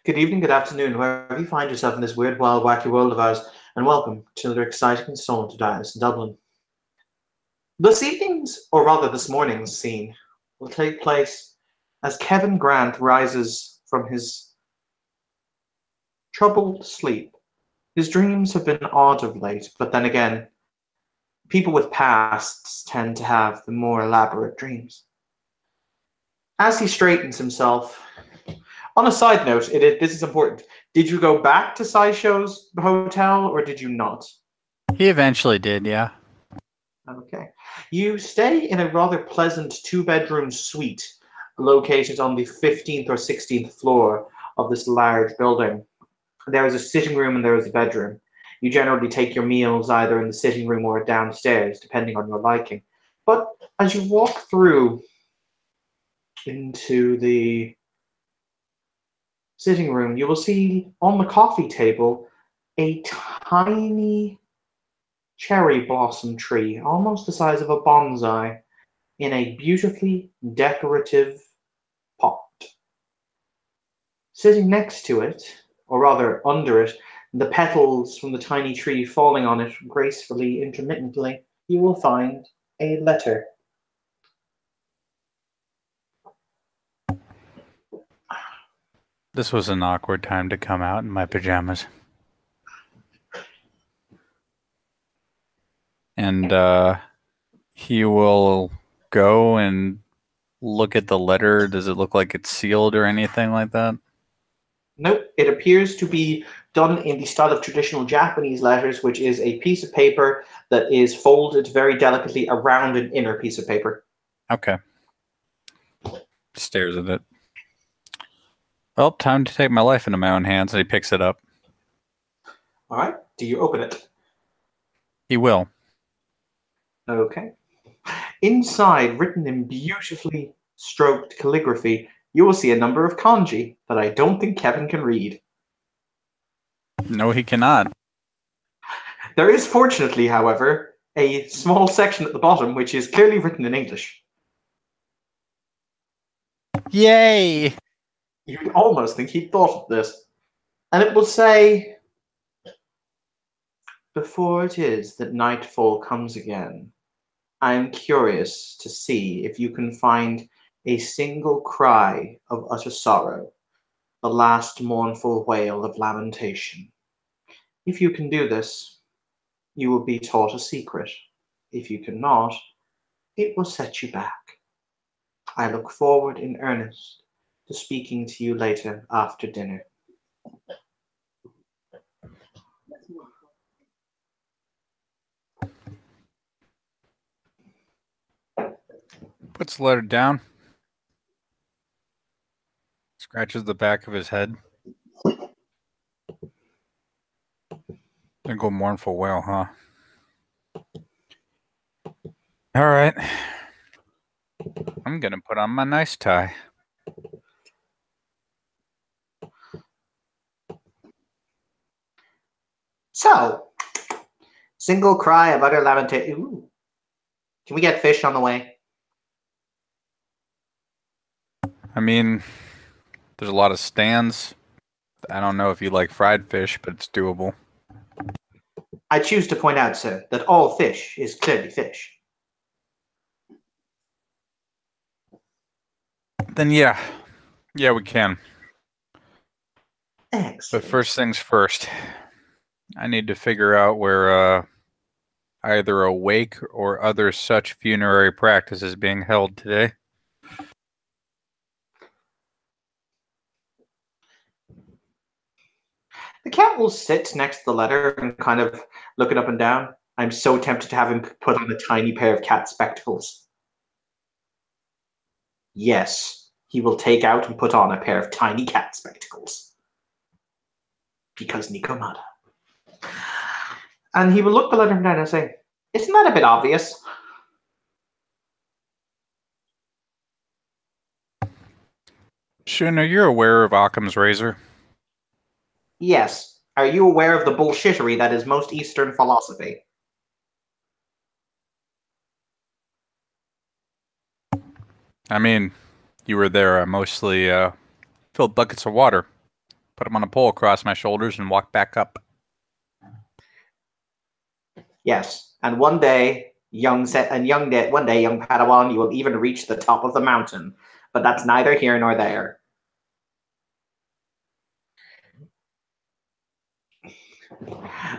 Good evening, good afternoon, wherever you find yourself in this weird, wild, wacky world of ours, and welcome to another exciting installment of Dias in Dublin. This evening's, or rather this morning's scene, will take place as Kevin Grant rises from his troubled sleep. His dreams have been odd of late, but then again, people with pasts tend to have the more elaborate dreams. As he straightens himself, on a side note, this is important. Did you go back to SciShow's hotel or did you not? He eventually did, yeah. Okay. You stay in a rather pleasant two-bedroom suite located on the 15th or 16th floor of this large building. There is a sitting room and there is a bedroom. You generally take your meals either in the sitting room or downstairs, depending on your liking. But as you walk through into the sitting room, you will see on the coffee table a tiny cherry blossom tree, almost the size of a bonsai, in a beautifully decorative pot. Sitting next to it, or rather under it, the petals from the tiny tree falling on it gracefully, intermittently, you will find a letter. This was an awkward time to come out in my pajamas. And he will go and look at the letter. Does it look like it's sealed or anything like that? Nope, it appears to be done in the style of traditional Japanese letters, which is a piece of paper that is folded very delicately around an inner piece of paper. Okay. Stares at it. Well, time to take my life into my own hands. And he picks it up. All right, do you open it? He will. Okay. Inside, written in beautifully stroked calligraphy, you will see a number of kanji that I don't think Kevin can read. No, he cannot. There is, fortunately, however, a small section at the bottom which is clearly written in English. Yay! You'd almost think he'd thought of this. And it will say, "Before it is that nightfall comes again, I am curious to see if you can find a single cry of utter sorrow, the last mournful wail of lamentation. If you can do this, you will be taught a secret. If you cannot, it will set you back. I look forward in earnest to speaking to you later after dinner." Puts the letter down. Scratches the back of his head. Go mournful wail, huh? All right. I'm going to put on my nice tie. So, single cry of utter lamentation. Ooh. Can we get fish on the way? I mean, there's a lot of stands. I don't know if you like fried fish, but it's doable. I choose to point out, sir, that all fish is clearly fish. Then yeah, we can. But Excellent. first things first, I need to figure out where either a wake or other such funerary practice is being held today. The cat will sit next to the letter and kind of look it up and down. I'm so tempted to have him put on a tiny pair of cat spectacles. Yes, he will take out and put on a pair of tiny cat spectacles. Because Nikomata. And he will look the letter down and say, "Isn't that a bit obvious?" Shun, are you aware of Occam's razor? Yes. Are you aware of the bullshittery that is most Eastern philosophy? I mean, you were there. I mostly filled buckets of water, put them on a pole across my shoulders, and walk back up. Yes, and one day, young Padawan, you will even reach the top of the mountain. But that's neither here nor there.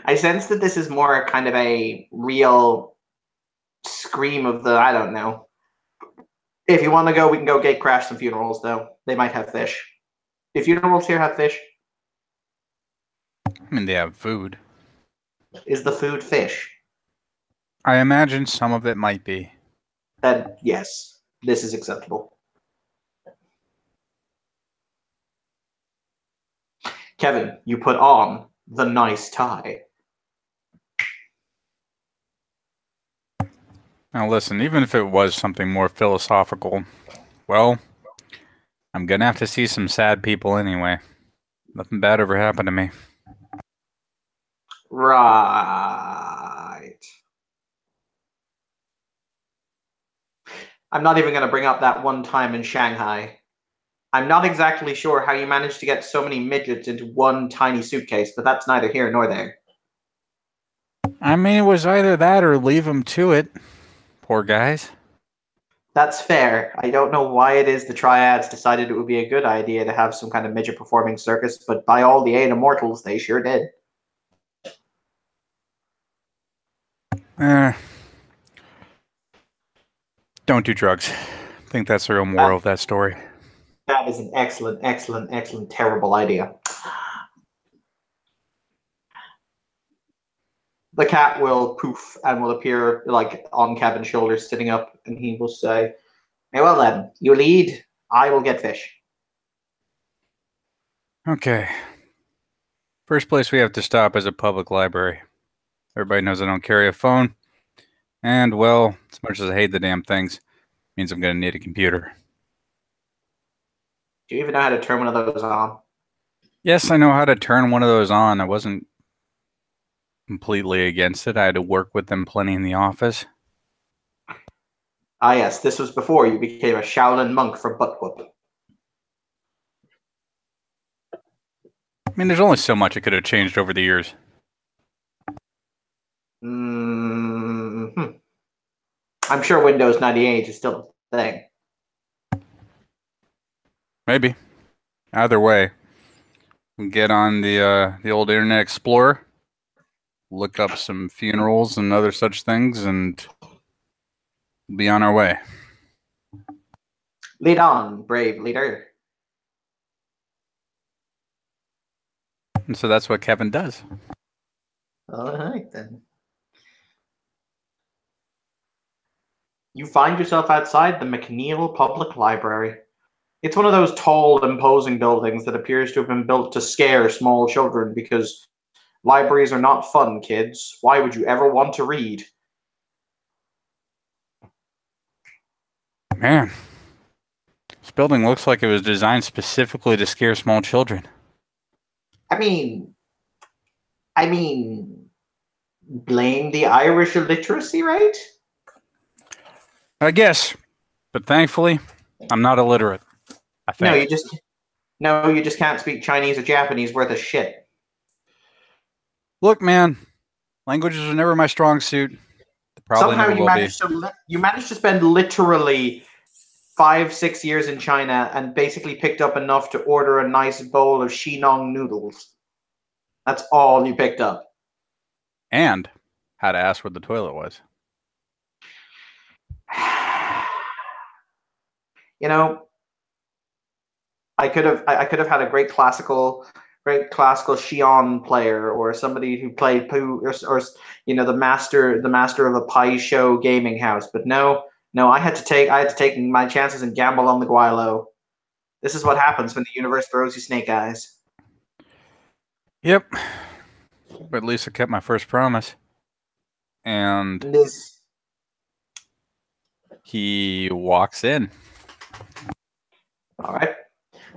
I sense that this is more kind of a real scream of the, I don't know. If you want to go, we can go gate crash some funerals, though. They might have fish. Do funerals here have fish? I mean, they have food. Is the food fish? I imagine some of it might be. Then, yes, this is acceptable. Kevin, you put on the nice tie. Now listen, even if it was something more philosophical, well, I'm gonna have to see some sad people anyway. Nothing bad ever happened to me. Right. I'm not even going to bring up that one time in Shanghai. I'm not exactly sure how you managed to get so many midgets into one tiny suitcase, but that's neither here nor there. I mean, it was either that or leave them to it. Poor guys. That's fair. I don't know why it is the Triads decided it would be a good idea to have some kind of midget performing circus, but by all the eight immortals, they sure did. Don't do drugs. I think that's the real moral of that story. That is an excellent, excellent, excellent, terrible idea. The cat will poof and will appear like on Kevin's shoulders, sitting up, and he will say, "Hey, well then, you lead. I will get fish." Okay. First place we have to stop is a public library. Everybody knows I don't carry a phone. And, well, as much as I hate the damn things, means I'm going to need a computer. Do you even know how to turn one of those on? Yes, I know how to turn one of those on. I wasn't completely against it. I had to work with them plenty in the office. Ah, yes, this was before you became a Shaolin monk for butt whoop. I mean, there's only so much it could have changed over the years. I'm sure Windows 98 is still a thing. Maybe. Either way, we get on the old Internet Explorer, look up some funerals and other such things, and be on our way. Lead on, brave leader. And so that's what Kevin does. All right, then. You find yourself outside the McNeil Public Library. It's one of those tall, imposing buildings that appears to have been built to scare small children because libraries are not fun, kids. Why would you ever want to read? Man, this building looks like it was designed specifically to scare small children. I mean, blame the Irish illiteracy rate? I guess. But thankfully, I'm not illiterate. I think. No, you just can't speak Chinese or Japanese worth of shit. Look, man, languages are never my strong suit. Probably Somehow never will be. You managed to spend literally 5-6 years in China and basically picked up enough to order a nice bowl of Shinong noodles. That's all you picked up. And how to ask where the toilet was. You know, I could have had a great classical Xi'an player or somebody who played or you know the master of a Pai Show gaming house, but no, I had to take my chances and gamble on the Guilo. This is what happens when the universe throws you snake eyes. Yep. But at least I kept my first promise. And he walks in. All right.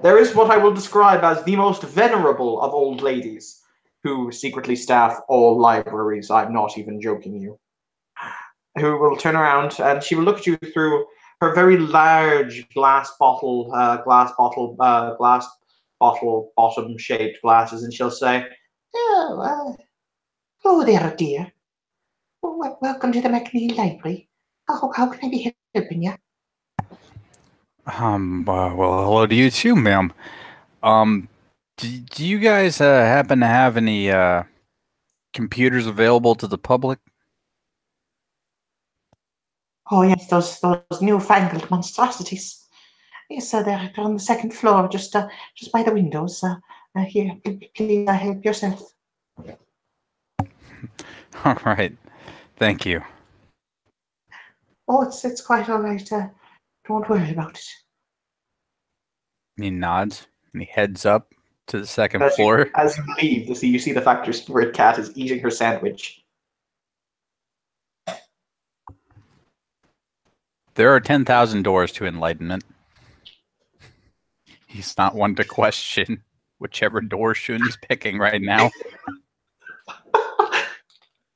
There is what I will describe as the most venerable of old ladies who secretly staff all libraries. I'm not even joking you. Who will turn around and she will look at you through her very large glass bottle bottom shaped glasses, and she'll say, "Oh, hello there, dear. Welcome to the McNeil Library. How can I be helping you?" Well, hello to you too, ma'am. Do you guys happen to have any computers available to the public? Oh yes, those newfangled monstrosities. Yes, sir, they're on the second floor, just by the windows. Here, please help yourself. All right, thank you. Oh, it's quite all right. Don't worry about it. He nods and he heads up to the second As you floor. as you leave, you see the factory spirit cat is eating her sandwich. There are 10,000 doors to enlightenment. He's not one to question whichever door Shun's picking right now.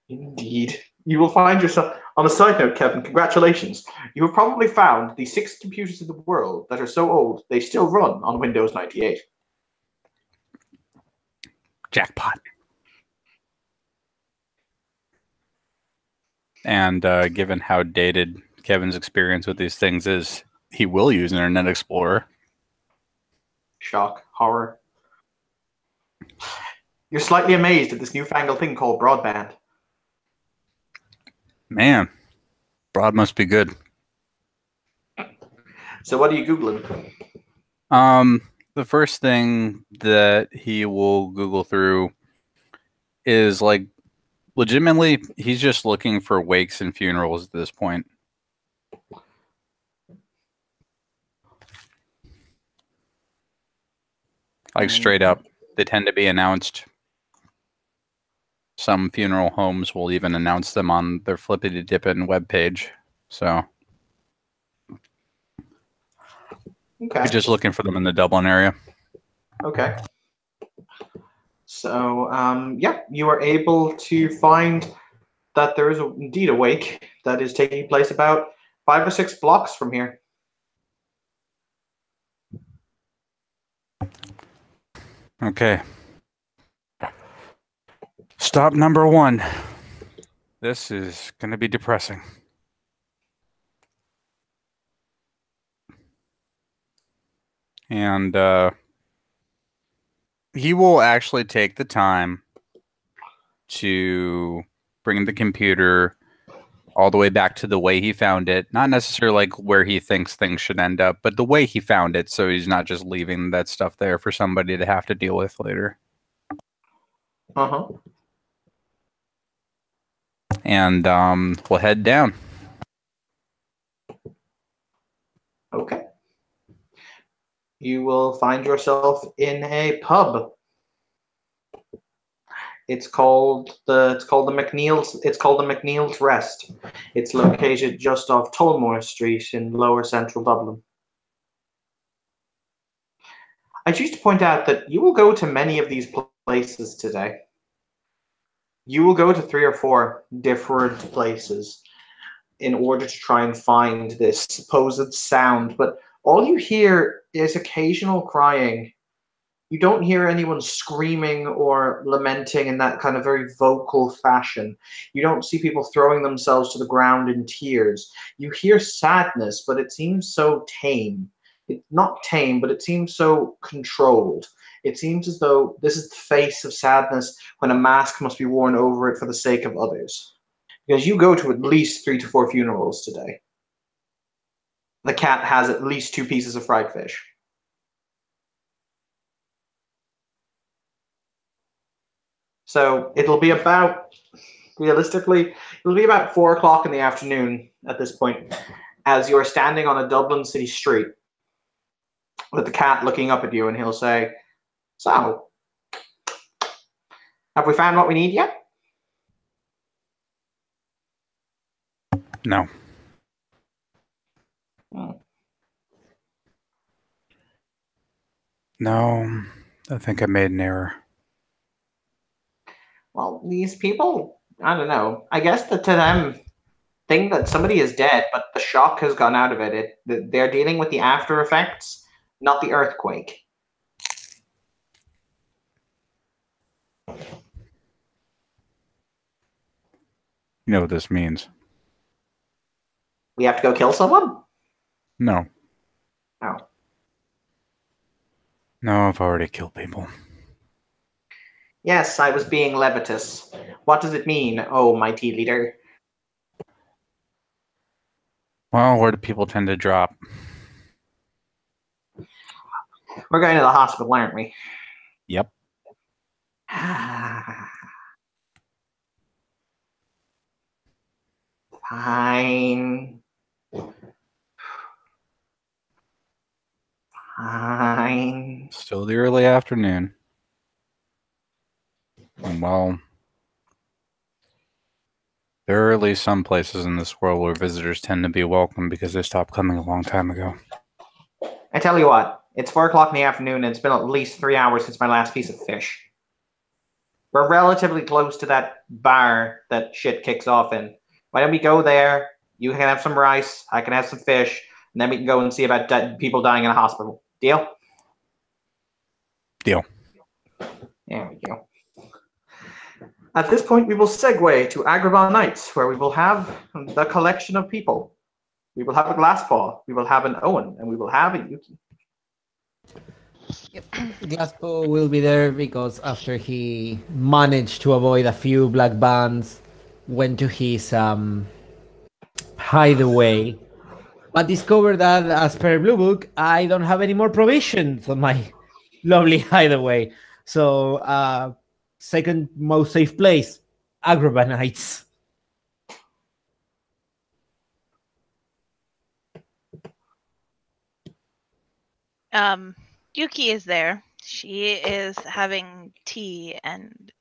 Indeed. You will find yourself. On a side note, Kevin, congratulations. You have probably found the 6 computers in the world that are so old they still run on Windows 98. Jackpot. And given how dated Kevin's experience with these things is, he will use Internet Explorer. Shock, horror. You're slightly amazed at this newfangled thing called broadband. Man, broad must be good. So what are you Googling? The first thing that he will Google through is like legitimately, he's just looking for wakes and funerals at this point. Like straight up, they tend to be announced. Some funeral homes will even announce them on their Flippity Dippin' webpage. So Okay. he's just looking for them in the Dublin area. Okay. So, yeah, you are able to find that there is indeed a wake that is taking place about 5 or 6 blocks from here. Okay. Stop number 1. This is going to be depressing. And he will actually take the time to bring the computer all the way back to the way he found it. Not necessarily like where he thinks things should end up, but the way he found it, so he's not just leaving that stuff there for somebody to have to deal with later. Uh-huh. And we'll head down. Okay. You will find yourself in a pub. It's called the McNeil's Rest. It's located just off Tullamore Street in lower central Dublin. I choose to point out that you will go to many of these places today. You will go to 3 or 4 different places in order to try and find this supposed sound, but all you hear is occasional crying. You don't hear anyone screaming or lamenting in that kind of very vocal fashion. You don't see people throwing themselves to the ground in tears. You hear sadness, but it seems so tame. It's not tame, but it seems so controlled. It seems as though this is the face of sadness when a mask must be worn over it for the sake of others. Because you go to at least 3 to 4 funerals today. The cat has at least 2 pieces of fried fish. So it'll be about, realistically, it'll be about 4 o'clock in the afternoon at this point, as you're standing on a Dublin city street with the cat looking up at you, and he'll say, "So, have we found what we need yet?" No. No, I think I made an error. Well, these people, I don't know. I guess that to them, think that somebody is dead, but the shock has gone out of it. They're dealing with the after effects, not the earthquake. You know what this means? We have to go kill someone? No. Oh. No, I've already killed people. Yes, I was being Levitus. What does it mean, oh mighty leader? Well, where do people tend to drop? We're going to the hospital, aren't we? Yep. Fine. Fine. Still the early afternoon. Well, there are at least some places in this world where visitors tend to be welcome because they stopped coming a long time ago. I tell you what, it's 4 o'clock in the afternoon and it's been at least 3 hours since my last piece of fish. We're relatively close to that bar that shit kicks off in. Why don't we go there? You can have some rice, I can have some fish, and then we can go and see about people dying in a hospital. Deal? Deal. There we go. At this point, we will segue to Agrabah Nights, where we will have the collection of people. We will have a Glasspaw, we will have an Owen, and we will have a Yuki. Yep. Glasspaw will be there because after he managed to avoid a few black bands, went to his hideaway, but discovered that, as per Blue Book, I don't have any more provisions on my lovely hideaway. So, second most safe place, Agrabah Nights. Yuki is there. She is having tea and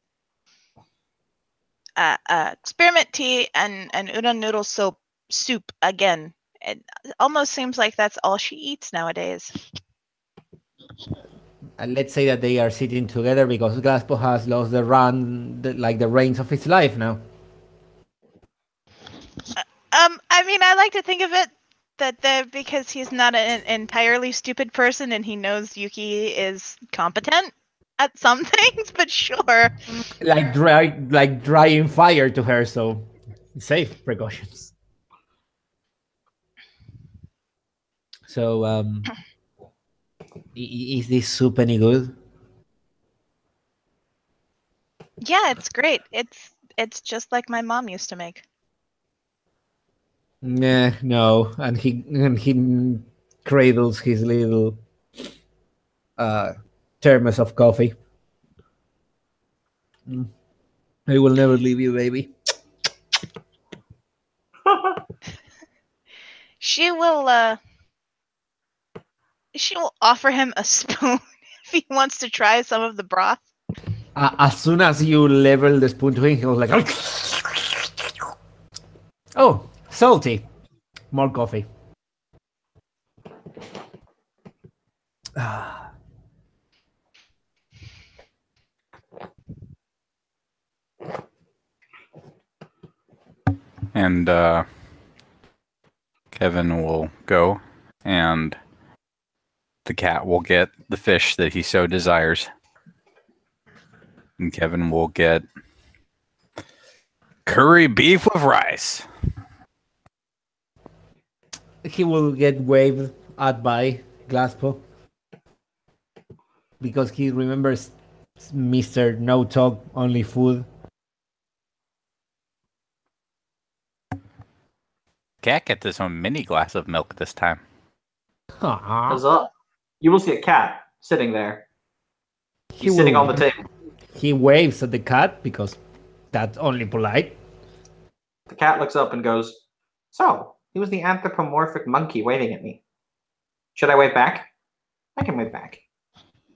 experiment tea and udon noodle soup again. It almost seems like that's all she eats nowadays. And let's say that they are sitting together because Glasspaw has lost the reins of his life now. I mean, I like to think of it that because he's not an entirely stupid person and he knows Yuki is competent at some things, but sure. Like drying fire to her, so safe precautions. So, is this soup any good? Yeah, it's great. It's just like my mom used to make. Nah, no. And he cradles his little thermos of coffee. I will never leave you, baby. She will offer him a spoon if he wants to try some of the broth. As soon as you level the spoon to him, he was like, "Oh, salty. More coffee." And Kevin will go, and the cat will get the fish that he so desires. And Kevin will get curry beef with rice. He will get waved at by Glasspaw because he remembers Mr. No Talk, Only Food. Cat gets his own mini glass of milk this time. Aww. Huzzah. You will see a cat sitting there. He's sitting on the table. He waves at the cat because that's only polite. The cat looks up and goes, "So, he was the anthropomorphic monkey waving at me. Should I wave back? I can wave back."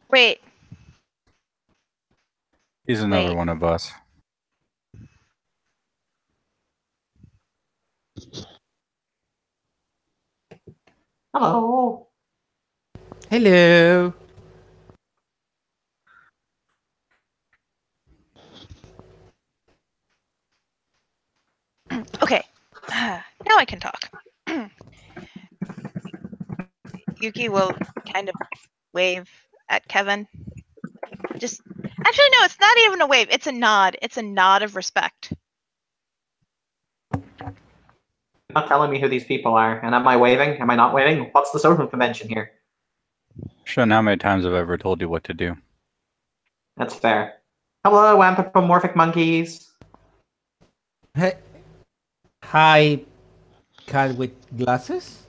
Wait. He's another Wait. one of us. Hello. Hello. Okay. Now I can talk. Yuki will kind of wave at Kevin. Just Actually, no, it's not even a wave. It's a nod. It's a nod of respect. You're not telling me who these people are, and am I waving? Am I not waving? What's the social convention here? Showing how many times I've ever told you what to do. That's fair. Hello, anthropomorphic monkeys. Hey. Hi, cat with glasses?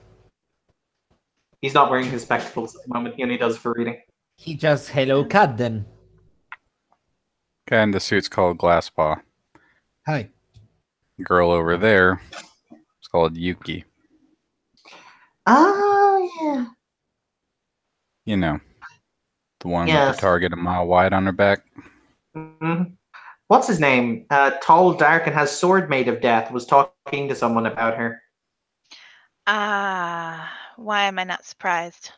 He's not wearing his spectacles at the moment. He only does for reading. He just hello cat then. Okay, and the suit's called Glasspaw. Hi. Girl over there, it's called Yuki. Oh, yeah. You know, the one Yes. with the target a mile wide on her back. Mm-hmm. What's his name? Tall, dark, and has sword made of death was talking to someone about her. Why am I not surprised?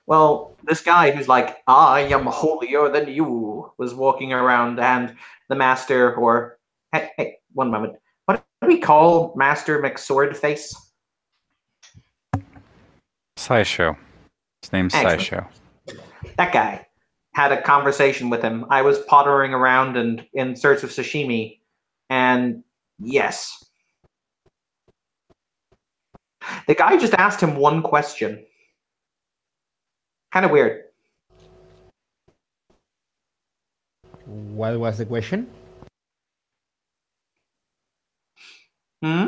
Well, this guy who's like, I am holier than you, was walking around, and the master, or... Hey, one moment. What do we call Master McSwordface? Sideshow. His name's Excellent. Sideshow. That guy. Had a conversation with him. I was pottering around and in search of sashimi, and yes. The guy just asked him one question. Kind of weird. What was the question? Hmm?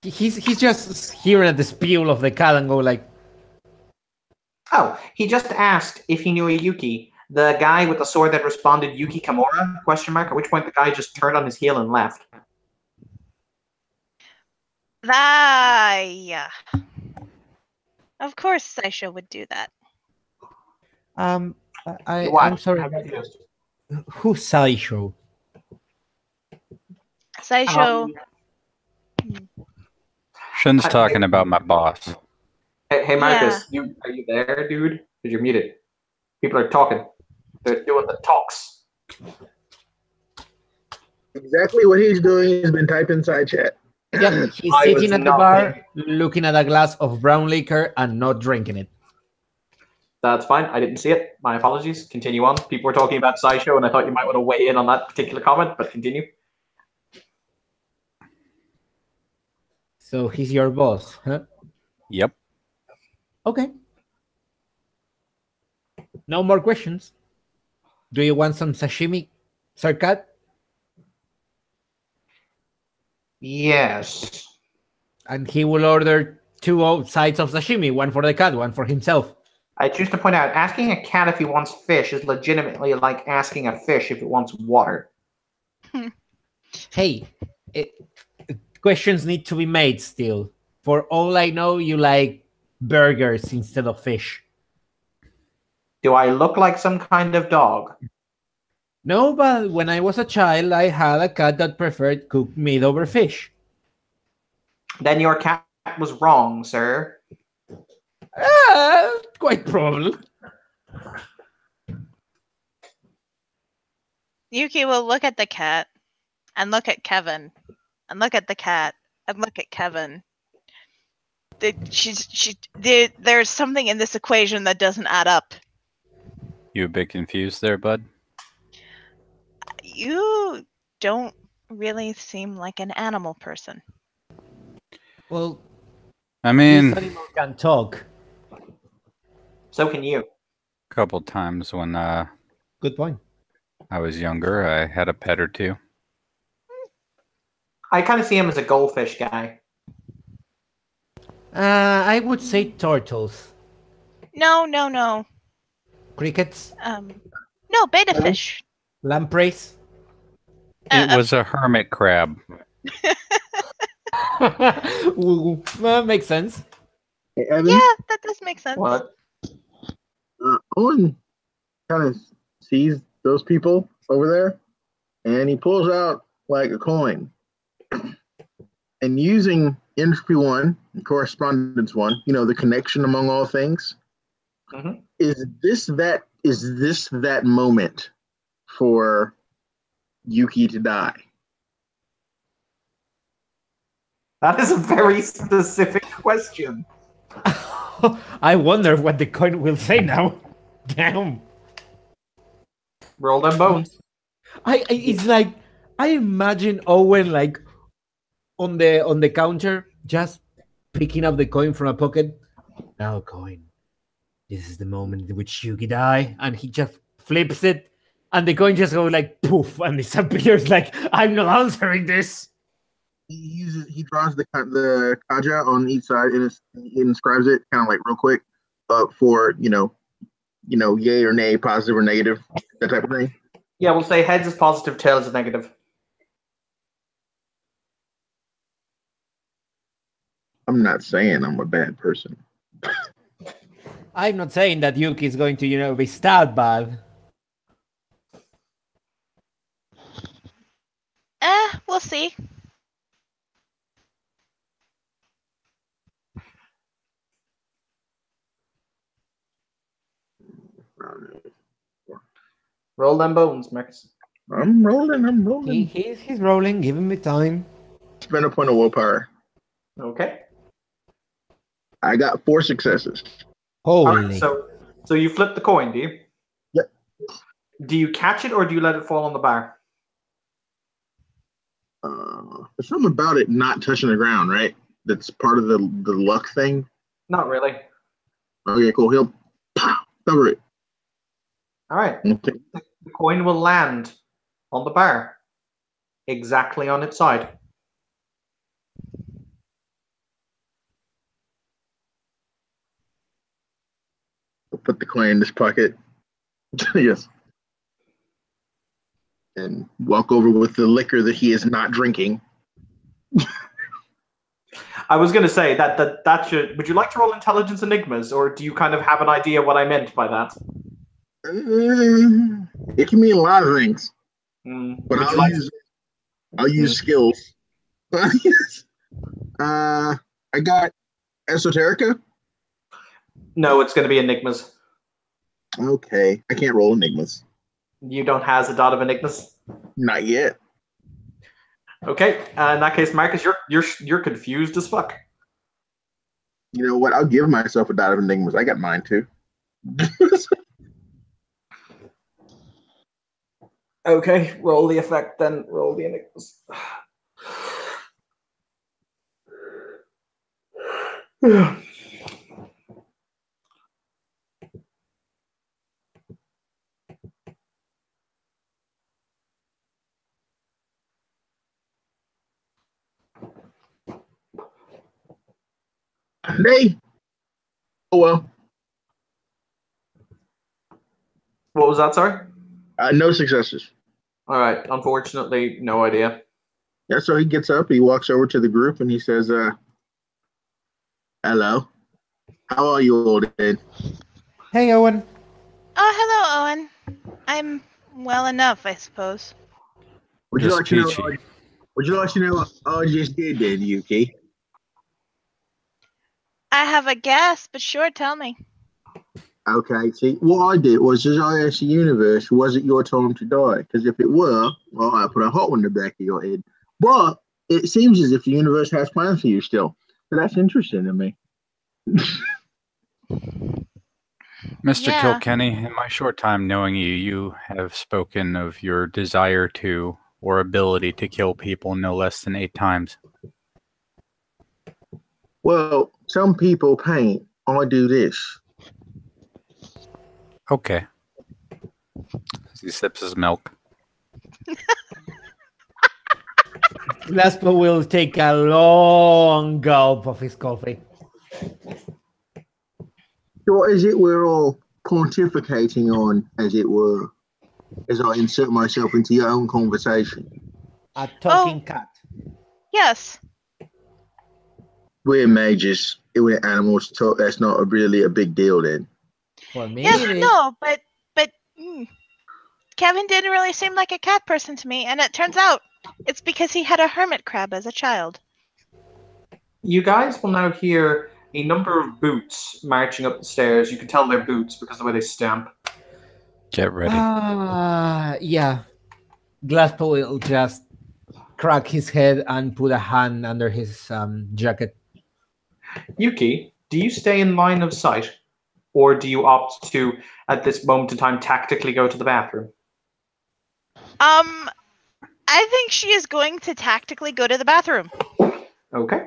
He's just hearing the spiel of the cat and go like, Oh, he just asked if he knew a Yuki. The guy with the sword that responded Yuki Kimura? Question mark. At which point the guy just turned on his heel and left. Yeah. Of course Saisho would do that. Why? I'm sorry. How about you? Who's Sideshow? Saisho. Shun's talking about my boss. Hey Marcus, are you there, dude? Because you're muted. People are talking. They're doing the talks. Exactly what he's doing has been typed inside chat. Yeah, he's I was sitting at the not bar, thinking. looking at a glass of brown liquor and not drinking it. That's fine. I didn't see it. My apologies. Continue on. People were talking about Sideshow, and I thought you might want to weigh in on that particular comment, but continue. So he's your boss, huh? Yep. Okay. No more questions. Do you want some sashimi, Sir Cat? Yes. And he will order two sides of sashimi, one for the cat, one for himself. I choose to point out, asking a cat if he wants fish is legitimately like asking a fish if it wants water. Hey, questions need to be made still. For all I know, you like burgers instead of fish. Do I look like some kind of dog? No, but when I was a child, I had a cat that preferred cooked meat over fish. Then your cat was wrong, sir. Quite probably. Yuki will look at the cat and look at Kevin and look at the cat and look at Kevin. There's something in this equation that doesn't add up. You a bit confused there, bud? You don't really seem like an animal person. Well, I mean, this animal can talk. So can you. a couple times when Good point. I was younger, I had a pet or two. I kind of see him as a goldfish guy. I would say turtles. No. Crickets? No, beta fish. Lampreys? It was a hermit crab. Well, makes sense. Hey, Evan, Yeah, that does make sense. What? Owen kind of sees those people over there, and he pulls out like a coin. And using entropy 1 and correspondence 1, the connection among all things, Mhm. is this that moment for Yuki to die? That is a very specific question. I wonder what the coin will say now. Damn. Roll them bones. It's like I imagine Owen like on the counter, just picking up the coin from a pocket. Now, coin. This is the moment in which Yuki die, and he just flips it, and the coin just goes like poof and disappears. Like, I'm not answering this. He draws the kaja on each side and he inscribes it kind of like real quick, for yay or nay, positive or negative, that type of thing. Yeah, we'll say heads is positive, tails is negative. I'm not saying I'm a bad person. I'm not saying that Yuki is going to, be stabbed bad. We'll see. Roll them bones, Max. I'm rolling. He's rolling, giving me time. Spend a point of willpower. Okay. I got 4 successes. Holy. Alright, so you flip the coin, do you? Yep. Do you catch it or do you let it fall on the bar? There's something about it not touching the ground, right? That's part of the luck thing. Not really. Okay, cool. He'll cover it. Alright. Okay. The coin will land on the bar. Exactly on its side. I'll put the coin in his pocket. Yes. And walk over with the liquor that he is not drinking. I was going to say that should. Would you like to roll intelligence enigmas, or do you kind of have an idea what I meant by that? It can mean a lot of things, but Would you I'll use skills. I got esoterica. No, it's going to be enigmas. Okay, I can't roll enigmas. You don't have a dot of enigmas. Not yet. Okay, in that case, Marcus, you're confused as fuck. You know what? I'll give myself a dot of enigmas. I got mine too. Okay, roll the effect, then roll the enigmas. Nay. Oh well. What was that, sorry? No successes. All right, unfortunately, no idea. Yeah, so he gets up, he walks over to the group, and he says, hello. How are you all today? Hey, Owen. Oh, hello, Owen. I'm well enough, I suppose. Would you Just like to know? peachy. Would you like to know what I just did then, Yuki? I have a guess, but sure, tell me. Okay, see, what I did was, as I asked the universe, was it your time to die? Because if it were, well, I put a hot one in the back of your head. But it seems as if the universe has plans for you still. So that's interesting to me. Mr. Yeah. Kilkenny, in my short time knowing you, you have spoken of your desire to or ability to kill people no less than 8 times. Well, some people paint. I do this. Okay. He sips his milk. Glasgow will take a long gulp of his coffee. So what is it we're all pontificating on, as it were, as I insert myself into your own conversation? A talking cat. Yes. We're mages. We're animals talk. That's not really a big deal then. For me, Yes, it is. no, but Kevin didn't really seem like a cat person to me, and it turns out it's because he had a hermit crab as a child. You guys will now hear a number of boots marching up the stairs. You can tell they're boots because of the way they stamp. Get ready. Yeah. Glasgow will just crack his head and put a hand under his jacket. Yuki, do you stay in line of sight? Or do you opt to, at this moment in time, tactically go to the bathroom? I think she is going to tactically go to the bathroom. Okay.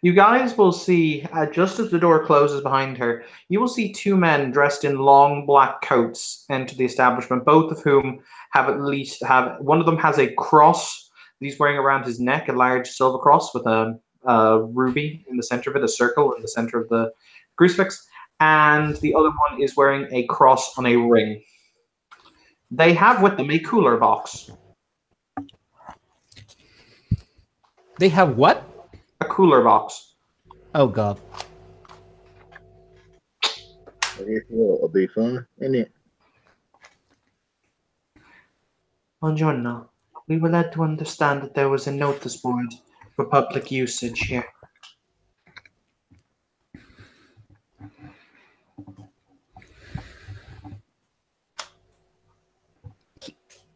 You guys will see, just as the door closes behind her, you will see two men dressed in long black coats enter the establishment, both of whom one of them has a cross that he's wearing around his neck, a large silver cross with a ruby in the center of it, a circle in the center of the crucifix, and the other one is wearing a cross on a ring. They have with them a cooler box. They have what? A cooler box. Oh God. I guess it'll be fun, isn't it? Buongiorno. We were led to understand that there was a notice board for public usage here.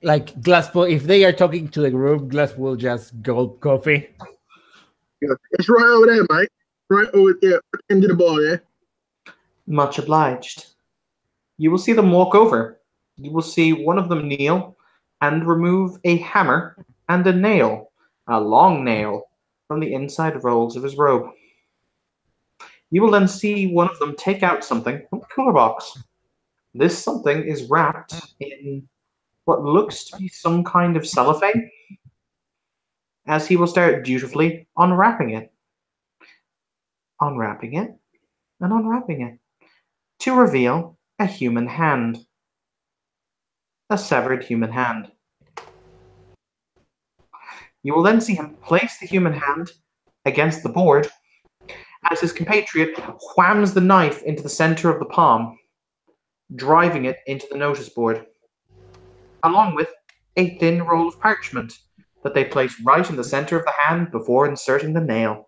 Like Glasspool, if they are talking to the group, Glass will just gulp coffee. Yeah, it's right over there, mate. Right over there, into the bar there. Much obliged. You will see them walk over. You will see one of them kneel and remove a hammer and a nail, a long nail, from the inside rolls of his robe. You will then see one of them take out something from the cooler box. This something is wrapped in what looks to be some kind of cellophane, as he will start dutifully unwrapping it, and unwrapping it, to reveal a human hand. A severed human hand. You will then see him place the human hand against the board as his compatriot whams the knife into the center of the palm, driving it into the notice board, along with a thin roll of parchment that they place right in the center of the hand before inserting the nail.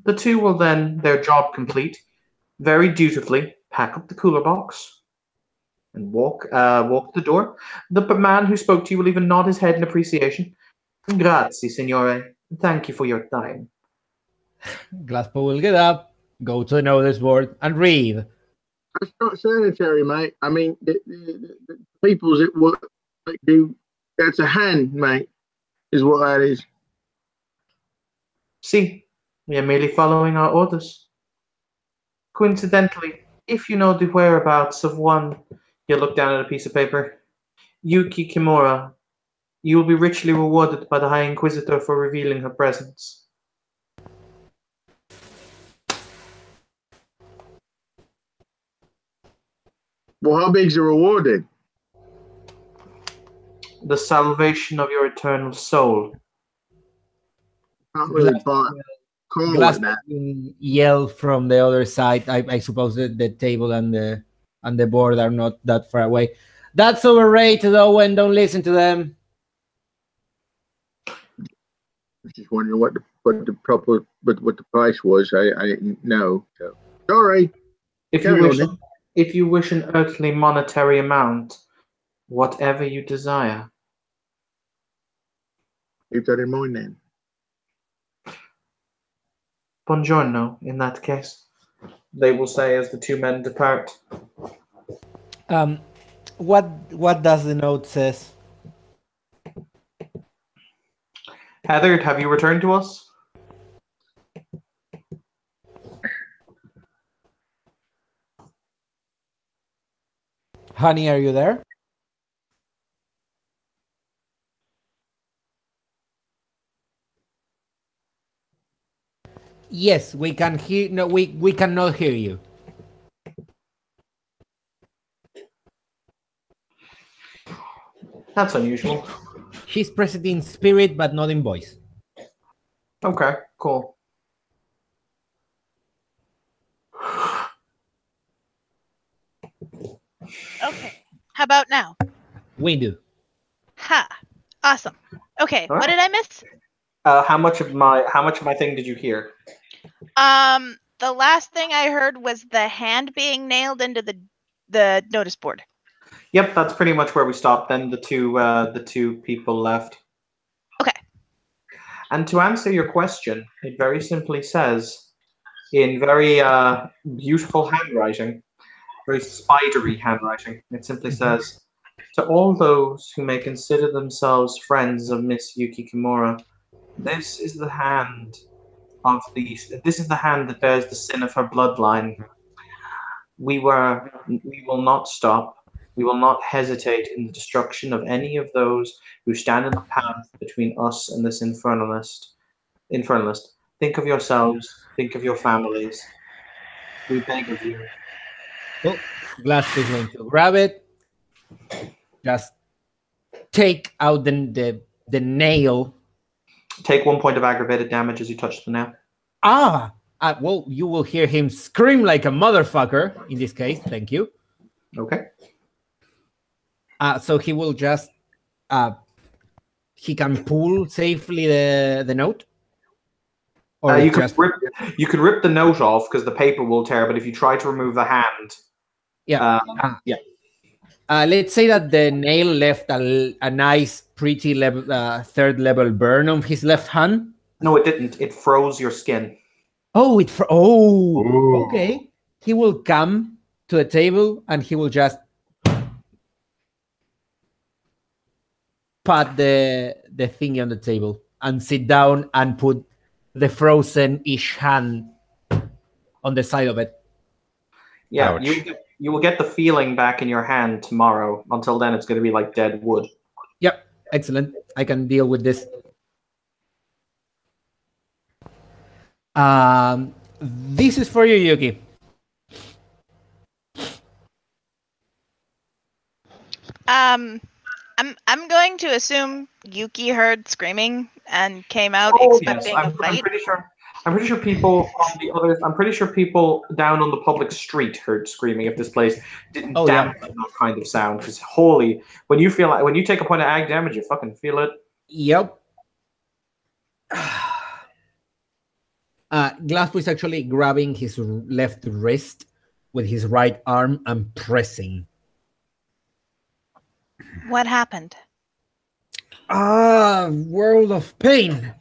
The two will then, their job complete, very dutifully pack up the cooler box and walk to the door. The man who spoke to you will even nod his head in appreciation. Grazie, signore. Thank you for your time. Glasspool will get up, go to the notice board, and read. That's not sanitary, mate. I mean, the people's at work like do. That's a hand, mate. Is what that is. See, we are merely following our orders. Coincidentally, if you know the whereabouts of one, you look down at a piece of paper, Yuki Kimura, you will be richly rewarded by the High Inquisitor for revealing her presence. Well, how big's the reward then? The salvation of your eternal soul. Can't really buy call it Glasspool that. will yell from the other side. I suppose that the table and the board are not that far away. That's overrated, Owen. Don't listen to them. I was just wondering what the price was. I didn't know. So sorry. If you wish an earthly monetary amount, whatever you desire. Keep that in mind then. Buongiorno, in that case, they will say as the two men depart. What does the note says? Heather, have you returned to us? Honey, are you there? Yes, we can hear. No, we cannot hear you. That's unusual. She's present in spirit, but not in voice. Okay, cool. Okay. How about now? We do. Ha. Awesome. Okay. All What right. did I miss? How much of my thing did you hear? The last thing I heard was the hand being nailed into the notice board. Yep, that's pretty much where we stopped. Then the two people left. Okay. And to answer your question, it very simply says, in very beautiful handwriting, very spidery handwriting. It simply says, "To all those who may consider themselves friends of Miss Yuki Kimura, this is the hand this is the hand that bears the sin of her bloodline. We will not stop. We will not hesitate in the destruction of any of those who stand in the path between us and this infernalist. Think of yourselves. Think of your families. We beg of you." Well, Glass is going to grab it. Just take out the nail. Take 1 point of aggravated damage as you touch the nail. Well, you will hear him scream like a motherfucker in this case. Thank you. Okay. So he will just he can pull safely the note. Or you could rip the note off because the paper will tear. But if you try to remove the hand, yeah. Let's say that the nail left a nice, pretty third level burn on his left hand. No, it didn't. It froze your skin. Oh, okay. He will come to the table and he will just pat the thingy on the table and sit down and put the frozen-ish hand on the side of it. Yeah, you will get the feeling back in your hand tomorrow. Until then, it's going to be like dead wood. Yep, excellent. I can deal with this. This is for you, Yuki. I'm going to assume Yuki heard screaming and came out expecting a fight. I'm pretty sure people on the other. I'm pretty sure people down on the public street heard screaming if this place didn't dampen that kind of sound. Because holy, when you take a point of ag damage, you fucking feel it. Yep. Glasspool is actually grabbing his left wrist with his right arm and pressing. What happened? World of pain.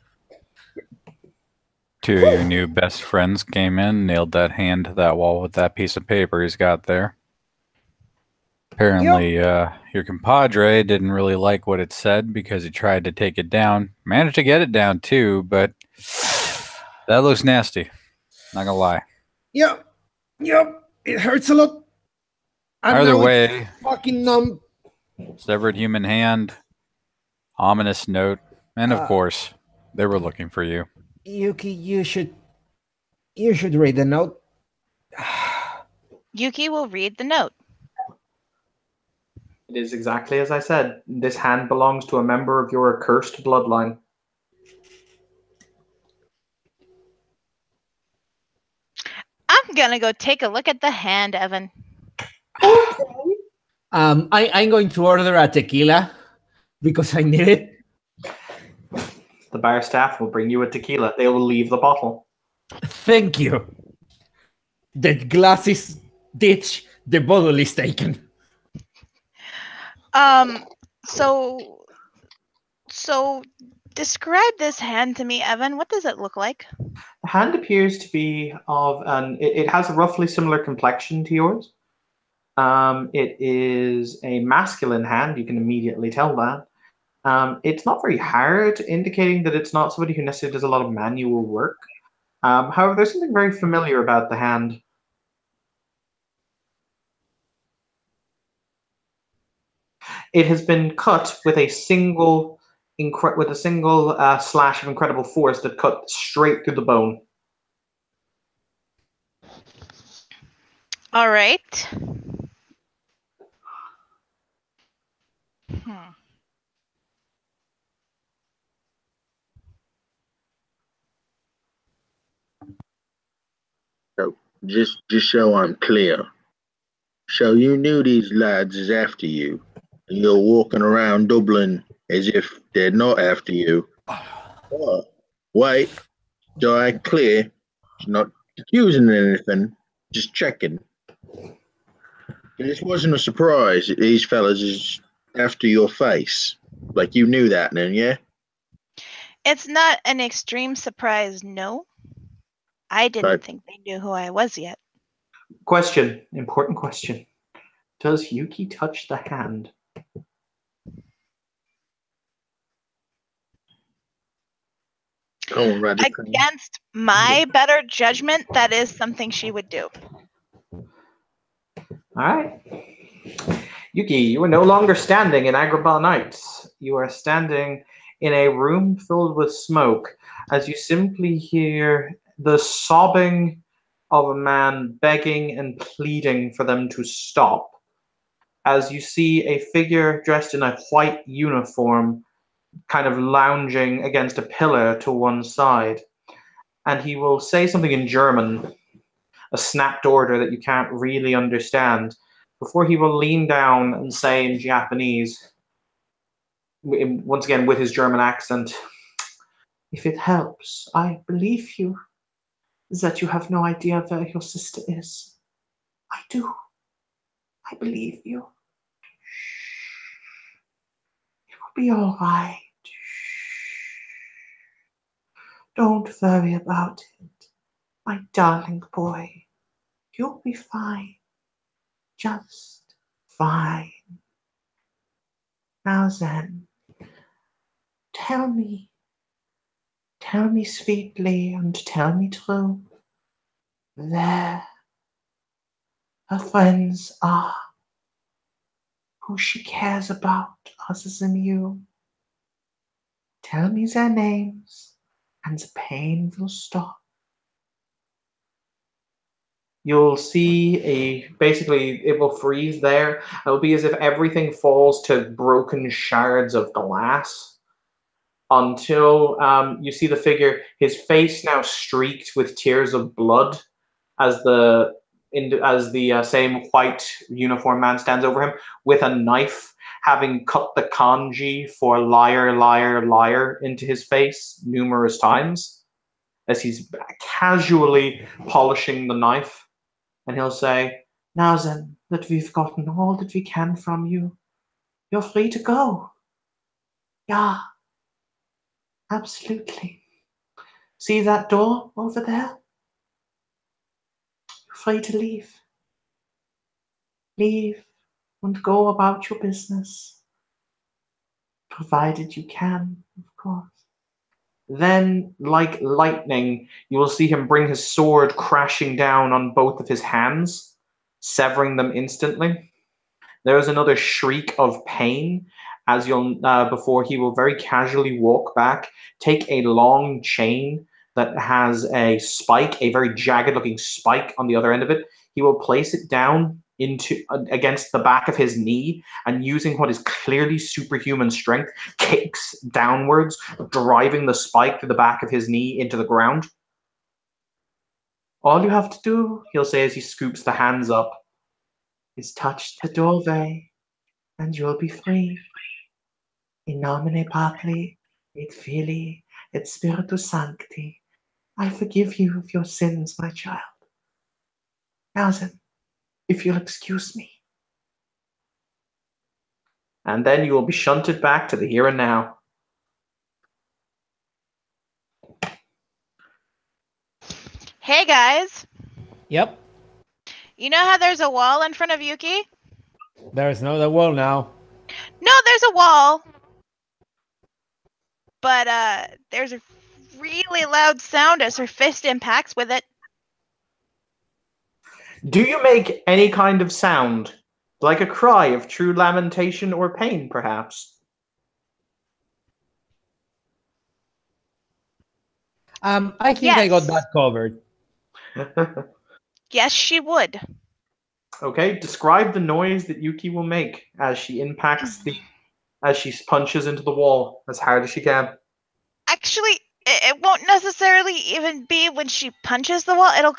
Two of your new best friends came in, nailed that hand to that wall with that piece of paper he's got there. Apparently, your compadre didn't really like what it said because he tried to take it down. Managed to get it down too, but that looks nasty. Not gonna lie. Yep. It hurts a lot. Either way, fucking numb. Severed human hand, ominous note, and of course, they were looking for you. Yuki, you should read the note. Yuki will read the note. It is exactly as I said. This hand belongs to a member of your accursed bloodline. I'm gonna go take a look at the hand, Evan. I'm going to order a tequila because I need it. The bar staff will bring you a tequila. They will leave the bottle. Thank you. The glass is ditched. The bottle is taken. So describe this hand to me, Evan. What does it look like? The hand appears to be of it has a roughly similar complexion to yours. It is a masculine hand. You can immediately tell that. It's not very hard, indicating that it's not somebody who necessarily does a lot of manual work. However, there's something very familiar about the hand. It has been cut with a single slash of incredible force that cut straight through the bone. All right. So just so I'm clear. So you knew these lads is after you, and you're walking around Dublin as if they're not after you. But wait, so I'm clear. It's not accusing anything, just checking. This wasn't a surprise that these fellas is after your face. Like you knew that then, yeah? It's not an extreme surprise, no. I didn't Right. think they knew who I was yet. Question, important question. Does Yuki touch the hand? Oh, right. Against my better judgment, that is something she would do. Alright. Yuki, you are no longer standing in Agrabah Nights. You are standing in a room filled with smoke as you simply hear the sobbing of a man begging and pleading for them to stop. As you see a figure dressed in a white uniform kind of lounging against a pillar to one side. And he will say something in German, a snapped order that you can't really understand, before he will lean down and say in Japanese, once again with his German accent, "If it helps, I believe you, that you have no idea where your sister is. I do. I believe you. It will be all right. Don't worry about it, my darling boy. You'll be fine. Just fine. Now then, tell me sweetly and tell me true, where her friends are, who she cares about other than you. Tell me their names, and the pain will stop." You'll see basically it will freeze there. It'll be as if everything falls to broken shards of glass until you see the figure, his face now streaked with tears of blood as the same white uniform man stands over him with a knife, having cut the kanji for liar, liar, liar into his face numerous times as he's casually polishing the knife. And he'll say, "Now then, that we've gotten all that we can from you, you're free to go. Yeah, absolutely. See that door over there? You're free to leave. Leave and go about your business. Provided you can, of course." Then, like lightning, you will see him bring his sword crashing down on both of his hands, severing them instantly. There is another shriek of pain as before he will very casually walk back, take a long chain that has a spike, a very jagged-looking spike on the other end of it. He will place it down against the back of his knee, and using what is clearly superhuman strength, kicks downwards, driving the spike to the back of his knee into the ground. "All you have to do," he'll say as he scoops the hands up, "is touch the doorway, and you'll be free. In nomine Patri, et Filii, et Spiritus Sancti. I forgive you of your sins, my child. Now then, if you'll excuse me." And then you will be shunted back to the here and now. Hey guys, Yep. you know how there's a wall in front of Yuki? There's no the wall now. No, there's a wall. But there's a really loud sound as her fist impacts with it. Do you make any kind of sound, like a cry of true lamentation or pain, perhaps? I think I got that covered. Yes, she would. Okay, describe the noise that Yuki will make as she as she punches into the wall as hard as she can. Actually, it won't necessarily even be when she punches the wall. It'll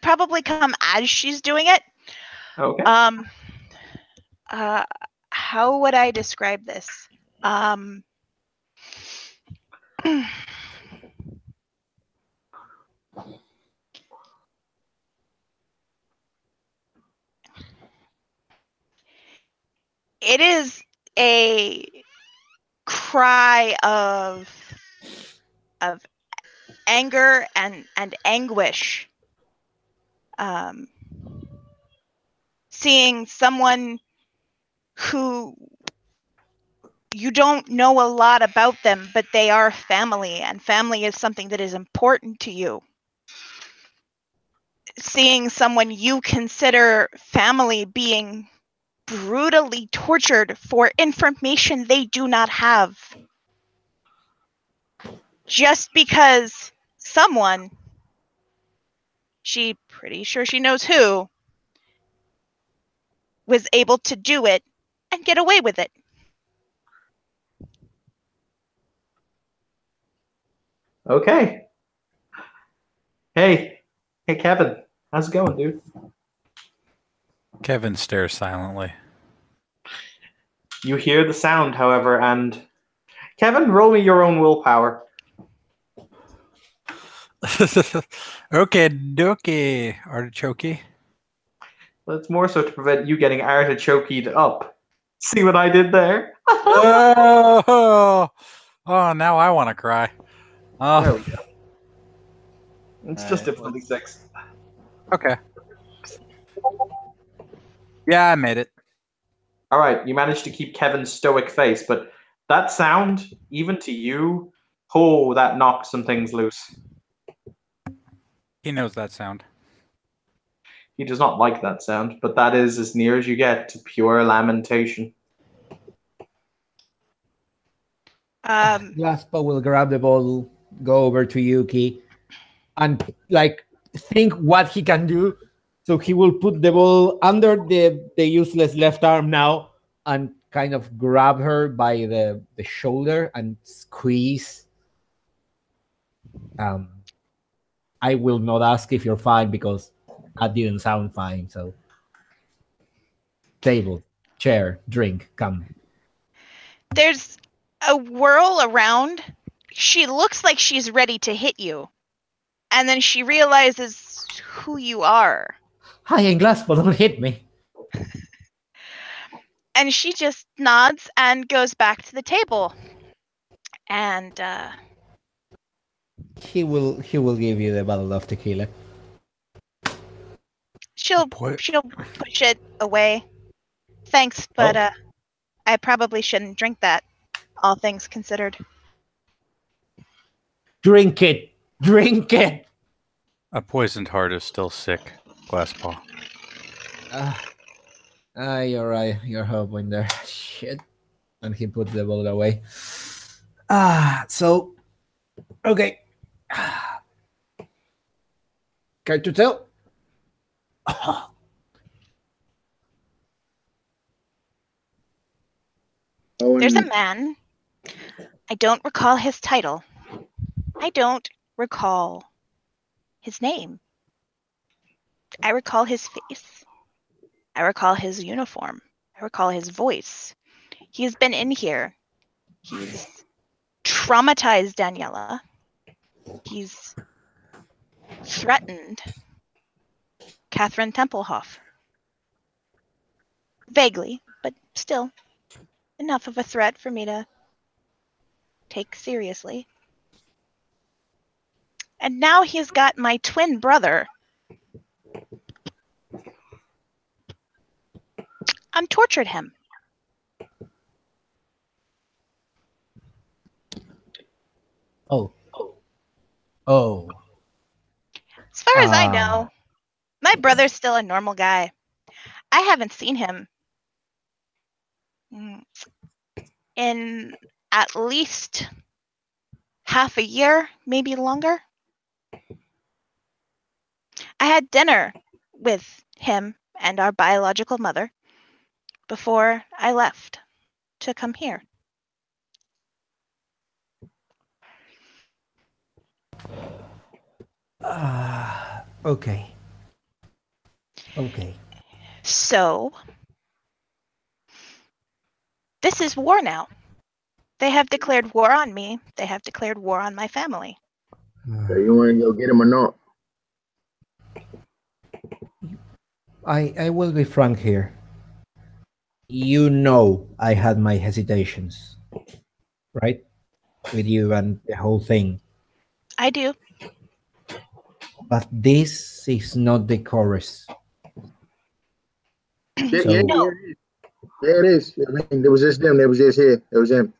probably come as she's doing it. Okay. How would I describe this? It is a cry of anger and anguish. Seeing someone who you don't know a lot about them, but they are family, and family is something that is important to you. Seeing someone you consider family being brutally tortured for information they do not have. Just because someone, she pretty sure she knows who, was able to do it and get away with it. Okay. Hey, Kevin. How's it going, dude? Kevin stares silently. You hear the sound, however, and Kevin, roll me your own willpower. Okay, dokie, artichoke. Well, it's more so to prevent you getting artichoke'd up. See what I did there? Oh, now I want to cry. There Oh, we go. It's just a 26. okay. Yeah, I made it. All right, you managed to keep Kevin's stoic face, but that sound, even to you, oh, that knocked some things loose. He knows that sound. He does not like that sound, but that is as near as you get to pure lamentation. Glaspa will grab the bottle, go over to Yuki, and like think what he can do. So he will put the ball under the useless left arm now and kind of grab her by the shoulder and squeeze. I will not ask if you're fine because that didn't sound fine. So table, chair, drink, come. There's a whirl around. She looks like she's ready to hit you. And then she realizes who you are. Hi, and Glaspa, don't hit me. And she just nods and goes back to the table. And He will give you the bottle of tequila. she'll push it away. Thanks, but I probably shouldn't drink that, all things considered. Drink it. Drink it. A poisoned heart is still sick, Glasspaw. You're right. You're hoping there. Shit. And he puts the bottle away. So, okay. Care to tell? There's a man. I don't recall his title. I don't recall his name. I recall his face. I recall his uniform. I recall his voice. He's been in here. He's traumatized Daniela. He's threatened Catherine Templehoff. Vaguely, but still enough of a threat for me to take seriously. And now he's got my twin brother and tortured him. Oh. As far as I know, my brother's still a normal guy. I haven't seen him in at least half a year, maybe longer. I had dinner with him and our biological mother before I left to come here. Okay. So, this is war now. They have declared war on me. They have declared war on my family. So you want to go get him or not? I will be frank here. You know I had my hesitations, right? With you and the whole thing. I do. But this is not the chorus. Yeah, So- No. it is. I mean, there was just them. There was just here. It was him.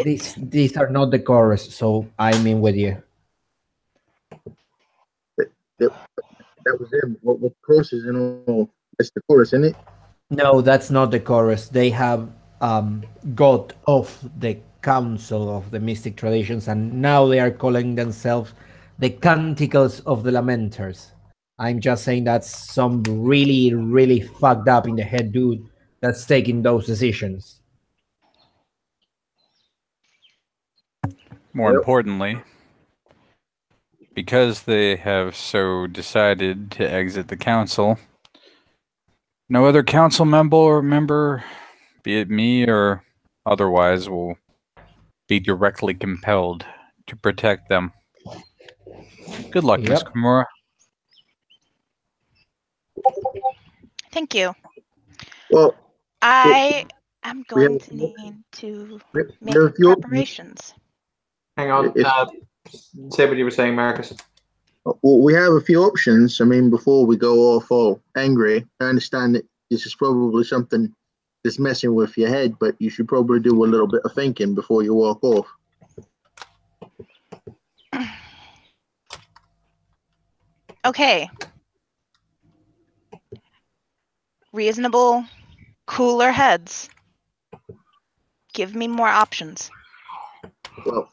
These are not the chorus, so I'm in with you. That was him. What courses and all? It's the chorus, isn't it? No, that's not the chorus. They have got off the council of the mystic traditions, and now they are calling themselves the Canticles of the Lamenters. I'm just saying that's some really, really fucked up in the head dude that's taking those decisions. More Yep. importantly, because they have so decided to exit the council, no other council member, be it me or otherwise, will be directly compelled to protect them. Good luck, Miss Yep. Kimura. Thank you. Well, I am we going have- to need to we make have a few- preparations. Hang on. Say what you were saying, Marcus. Well, we have a few options. I mean, before we go off all angry, I understand that this is probably something that's messing with your head, but you should probably do a little bit of thinking before you walk off. Okay. Reasonable, cooler heads. Give me more options. Well,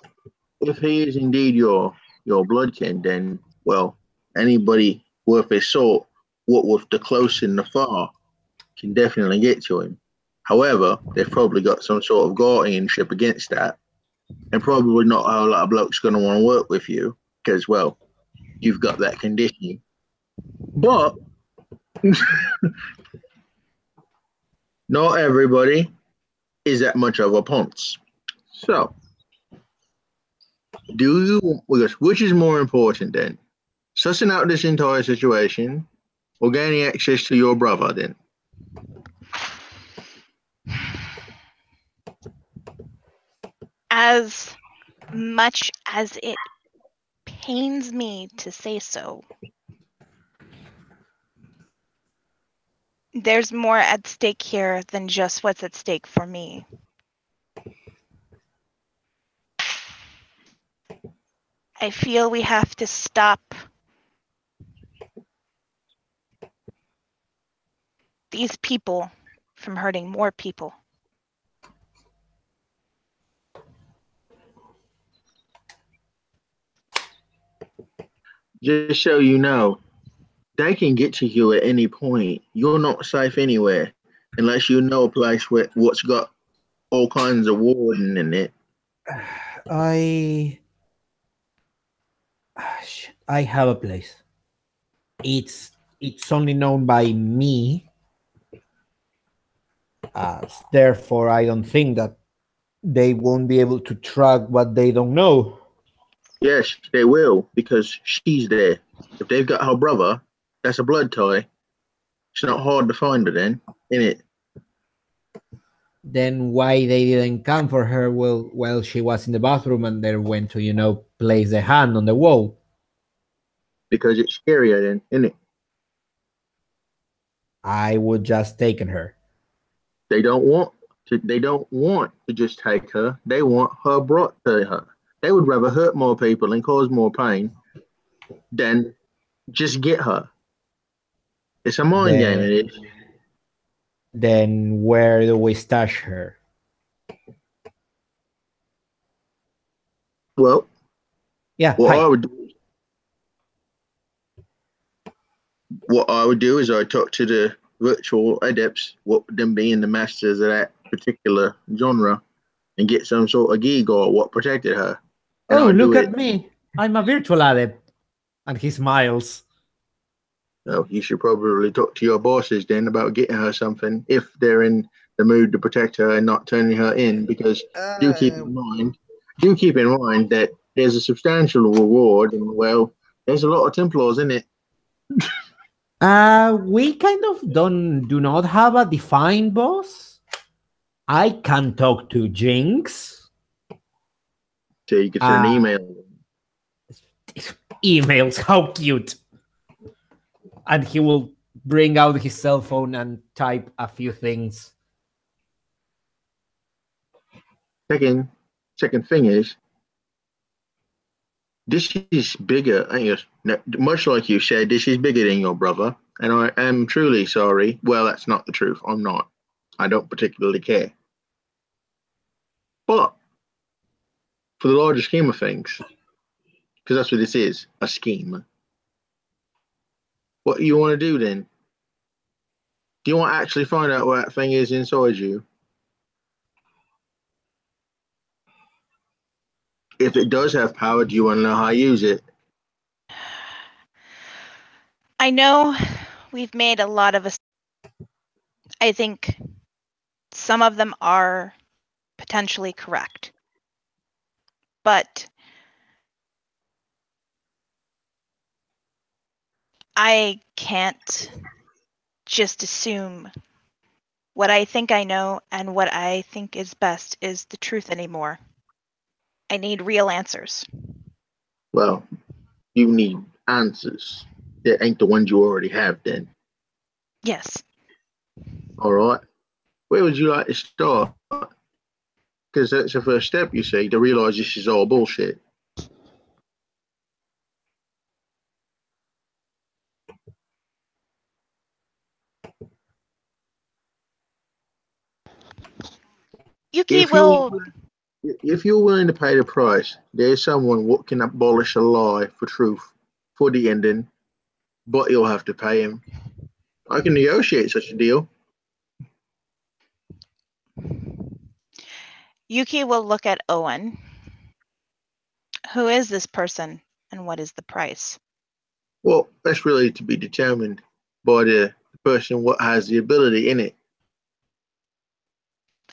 if he is indeed your bloodkin, then, well, anybody worth his salt, what with the close and the far, can definitely get to him. However, they've probably got some sort of guardianship against that, and probably not a whole lot of blokes going to want to work with you because, well, you've got that condition. But not everybody is that much of a ponce. So, which is more important then? Sussing out this entire situation or gaining access to your brother then? As much as it pains me to say so, there's more at stake here than just what's at stake for me. I feel we have to stop these people from hurting more people. Just so you know, they can get to you at any point. You're not safe anywhere unless you know a place what's got all kinds of warden in it. I have a place. It's only known by me. Therefore, I don't think that they won't be able to track what they don't know. Yes, they will, because she's there. If they've got her brother, that's a blood tie. It's not hard to find her then, innit? Then why they didn't come for her while she was in the bathroom and they went to, place the hand on the wall? Because it's scarier then, innit? I would just taken her. They don't want to just take her. They want her brought to her. They would rather hurt more people and cause more pain than just get her. It's a mind game, it is. Then where do we stash her? Well, Yeah. what Hi. I would do is I talk to the virtual adepts, what them being the masters of that particular genre, and get some sort of gig or what protected her. And Oh, I'll do look it. at me. I'm a virtual adept. And he smiles. No, you should probably talk to your bosses then about getting her something if they're in the mood to protect her and not turning her in. Because do keep in mind that there's a substantial reward, and well, there's a lot of Templars in it. We kind of do not have a defined boss. I can talk to Jinx. So you could send an email. Emails, how cute. And he will bring out his cell phone and type a few things. Second thing is, this is bigger. Much like you said, this is bigger than your brother, and I am truly sorry. Well, that's not the truth. I'm not. I don't particularly care. But for the larger scheme of things, because that's what this is, a scheme. What do you want to do then? Do you want to actually find out what that thing is inside you? If it does have power, do you want to know how to use it? I know we've made a lot of. I think some of them are potentially correct, but I can't just assume what I think I know and what I think is best is the truth anymore. I need real answers. Well, you need answers. That ain't the ones you already have, then. Yes. All right. Where would you like to start? Because that's the first step, you see, to realize this is all bullshit. Yuki will. If you're willing to pay the price, there's someone what can abolish a lie for truth for the ending, but you'll have to pay him. I can negotiate such a deal. Yuki will look at Owen. Who is this person and what is the price? Well, that's really to be determined by the person what has the ability in it.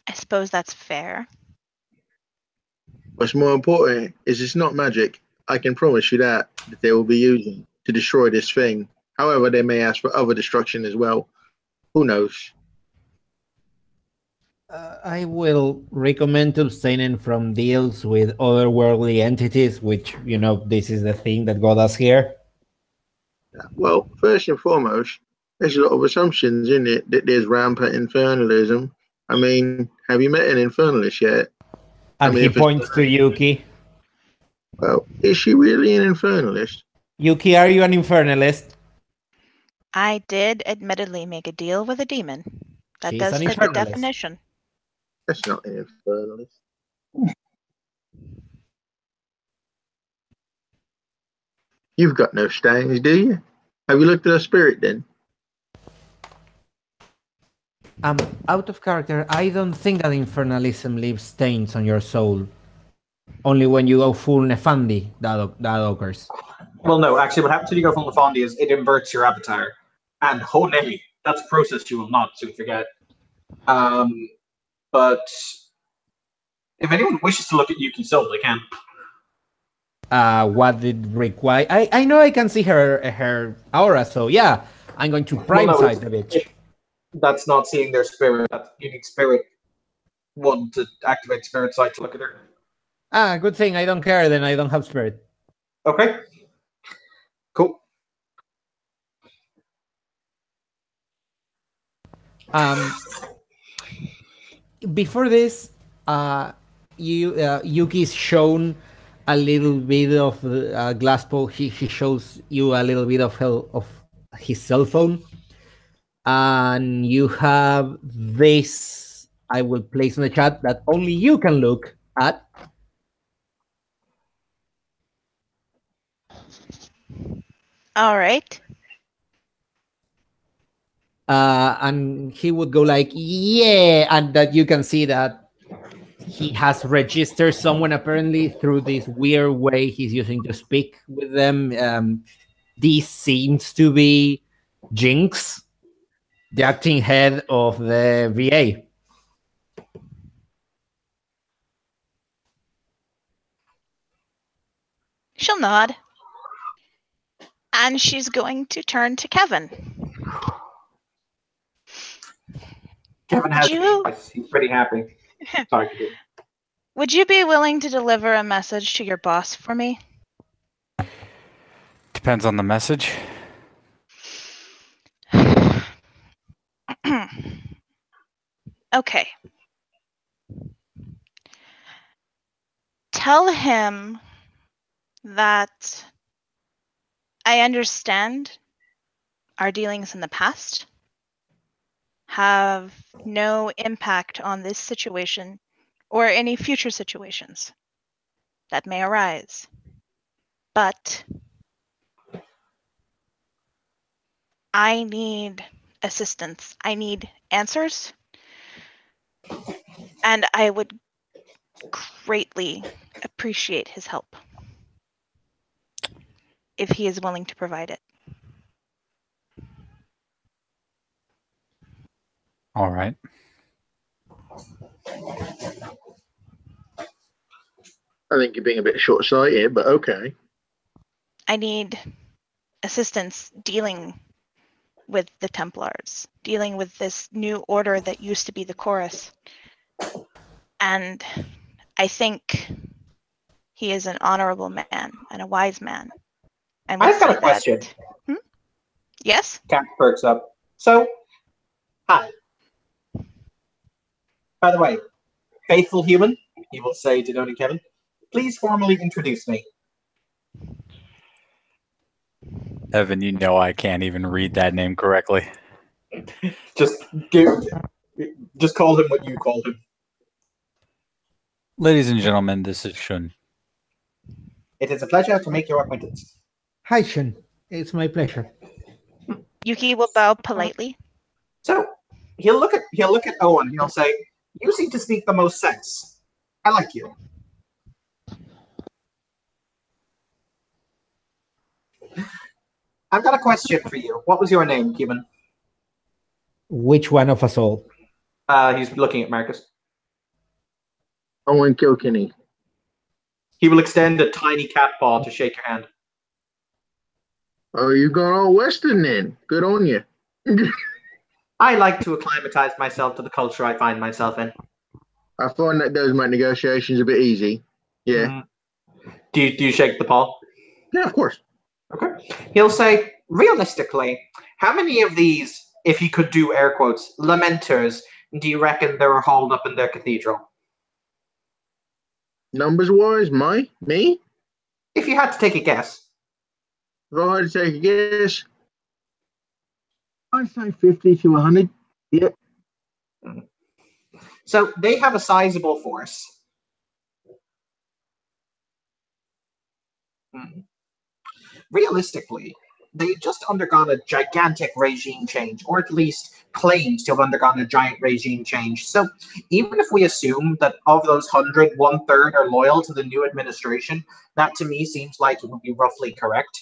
I suppose that's fair. What's more important is it's not magic. I can promise you that they will be using to destroy this thing. However, they may ask for other destruction as well. Who knows? I will recommend abstaining from deals with otherworldly entities, which, this is the thing that got us here. Well, first and foremost, there's a lot of assumptions in it that there's rampant infernalism. I mean, have you met an infernalist yet? And he points to Yuki. Well, is she really an infernalist? Yuki, are you an infernalist? I did admittedly make a deal with a demon. That does fit the definition. That's not an infernalist. You've got no stains, do you? Have you looked at her spirit then? Out of character, I don't think that infernalism leaves stains on your soul. Only when you go full Nefandi, that occurs. Well, no, actually, what happens when you go full Nefandi is it inverts your avatar. And Honei, that's a process you will not soon forget. But if anyone wishes to look at Yuki Silva, they can. What did require? I know I can see her aura, so yeah, I'm going to prime side the bitch. That's not seeing their spirit. You need spirit one to activate spirit sight to look at her. Good thing I don't care. Then I don't have spirit. Okay. Cool. Before this, Yuki's shown a little bit of Glasspo. He shows you a little bit of his cell phone, and you have this. I will place in the chat that only you can look at. All right. And he would go like, yeah, and that you can see that he has registered someone apparently through this weird way he's using to speak with them. This seems to be Jinx, the acting head of the VA. She'll nod. And she's going to turn to Kevin. Kevin has. He's pretty happy. Sorry. Would you be willing to deliver a message to your boss for me? Depends on the message. Okay. Tell him that I understand our dealings in the past have no impact on this situation or any future situations that may arise. But I need assistance. I need answers. And I would greatly appreciate his help if he is willing to provide it. All right. I think you're being a bit short-sighted, but okay. I need assistance dealing with the Templars, dealing with this new order that used to be the Chorus. And I think he is an honorable man and a wise man. And would I've got a say question. that- Yes? Cat perks up. So, hi. By the way, faithful human, he will say to Donny Kevin, please formally introduce me. Evan, you know I can't even read that name correctly. Just call him what you call him. Ladies and gentlemen, this is Shun. It is a pleasure to make your acquaintance. Hi, Shun. It's my pleasure. Yuki will bow politely. So he'll look at Owen. He'll say, "You seem to speak the most sense. I like you." I've got a question for you. What was your name, human? Which one of us all? He's looking at Marcus. Owen Kilkenny. He will extend a tiny cat paw to shake your hand. Oh, you gone all Western then? Good on you. I like to acclimatize myself to the culture I find myself in. I find that does make negotiations a bit easy. Yeah. Mm. Do you shake the paw? Yeah, of course. Okay. He'll say, realistically, how many of these, if he could do air quotes, lamenters, do you reckon there were holed up in their cathedral? Numbers wise, me? If you had to take a guess. If I had to take a guess, I'd say 50 to 100. Yep. So they have a sizable force. Realistically, they've just undergone a gigantic regime change, or at least claims to have undergone a giant regime change. So even if we assume that of those 100, 1/3 are loyal to the new administration, that to me seems like it would be roughly correct.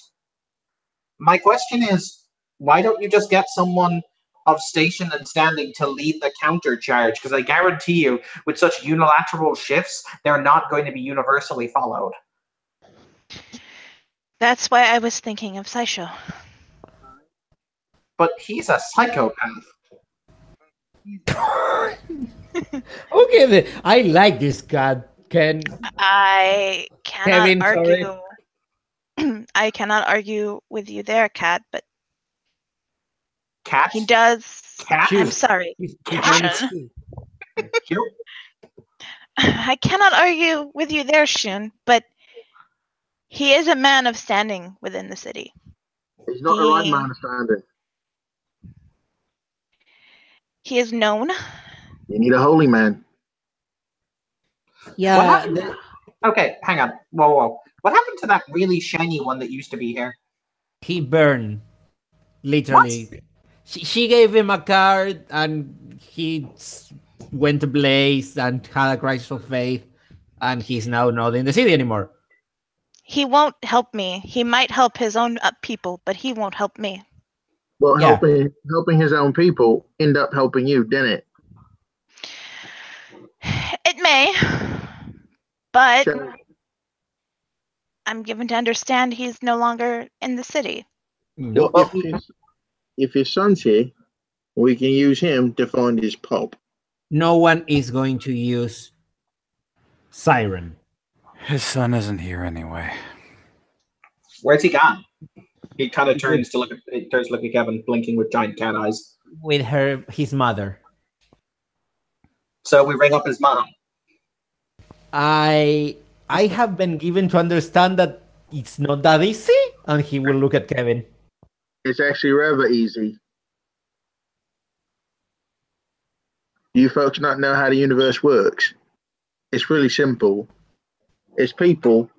My question is, why don't you just get someone of station and standing to lead the counter charge? Because I guarantee you, with such unilateral shifts, they're not going to be universally followed. That's why I was thinking of Saisho. But he's a psychopath. Okay, I like this cat. I cannot Kevin, sorry. argue. I cannot argue with you there, Cat, but Cat? he does. Cat? I'm sorry. His Cat? name is Shun. You? I cannot argue with you there, Shun, but he is a man of standing within the city. He's not the right man to stand in. He is known. You need a holy man. Yeah, Okay, hang on. Whoa. What happened to that really shiny one that used to be here? he burned. Literally. She gave him a card and he went ablaze and had a crisis of faith, and he's now not in the city anymore. He won't help me. He might help his own people, but he won't help me. Well, Yeah. helping his own people end up helping you, didn't it? It may, but So, I'm given to understand he's no longer in the city. No. if his son's here, we can use him to find his pulp. No one is going to use Siren. His son isn't here anyway. Where's he gone? He kind of turns to look at Kevin, blinking with giant cat eyes. With his mother. So we ring up his mom. I have been given to understand that it's not that easy, and he will look at Kevin. It's actually rather easy. You folks not know how the universe works. It's really simple. It's people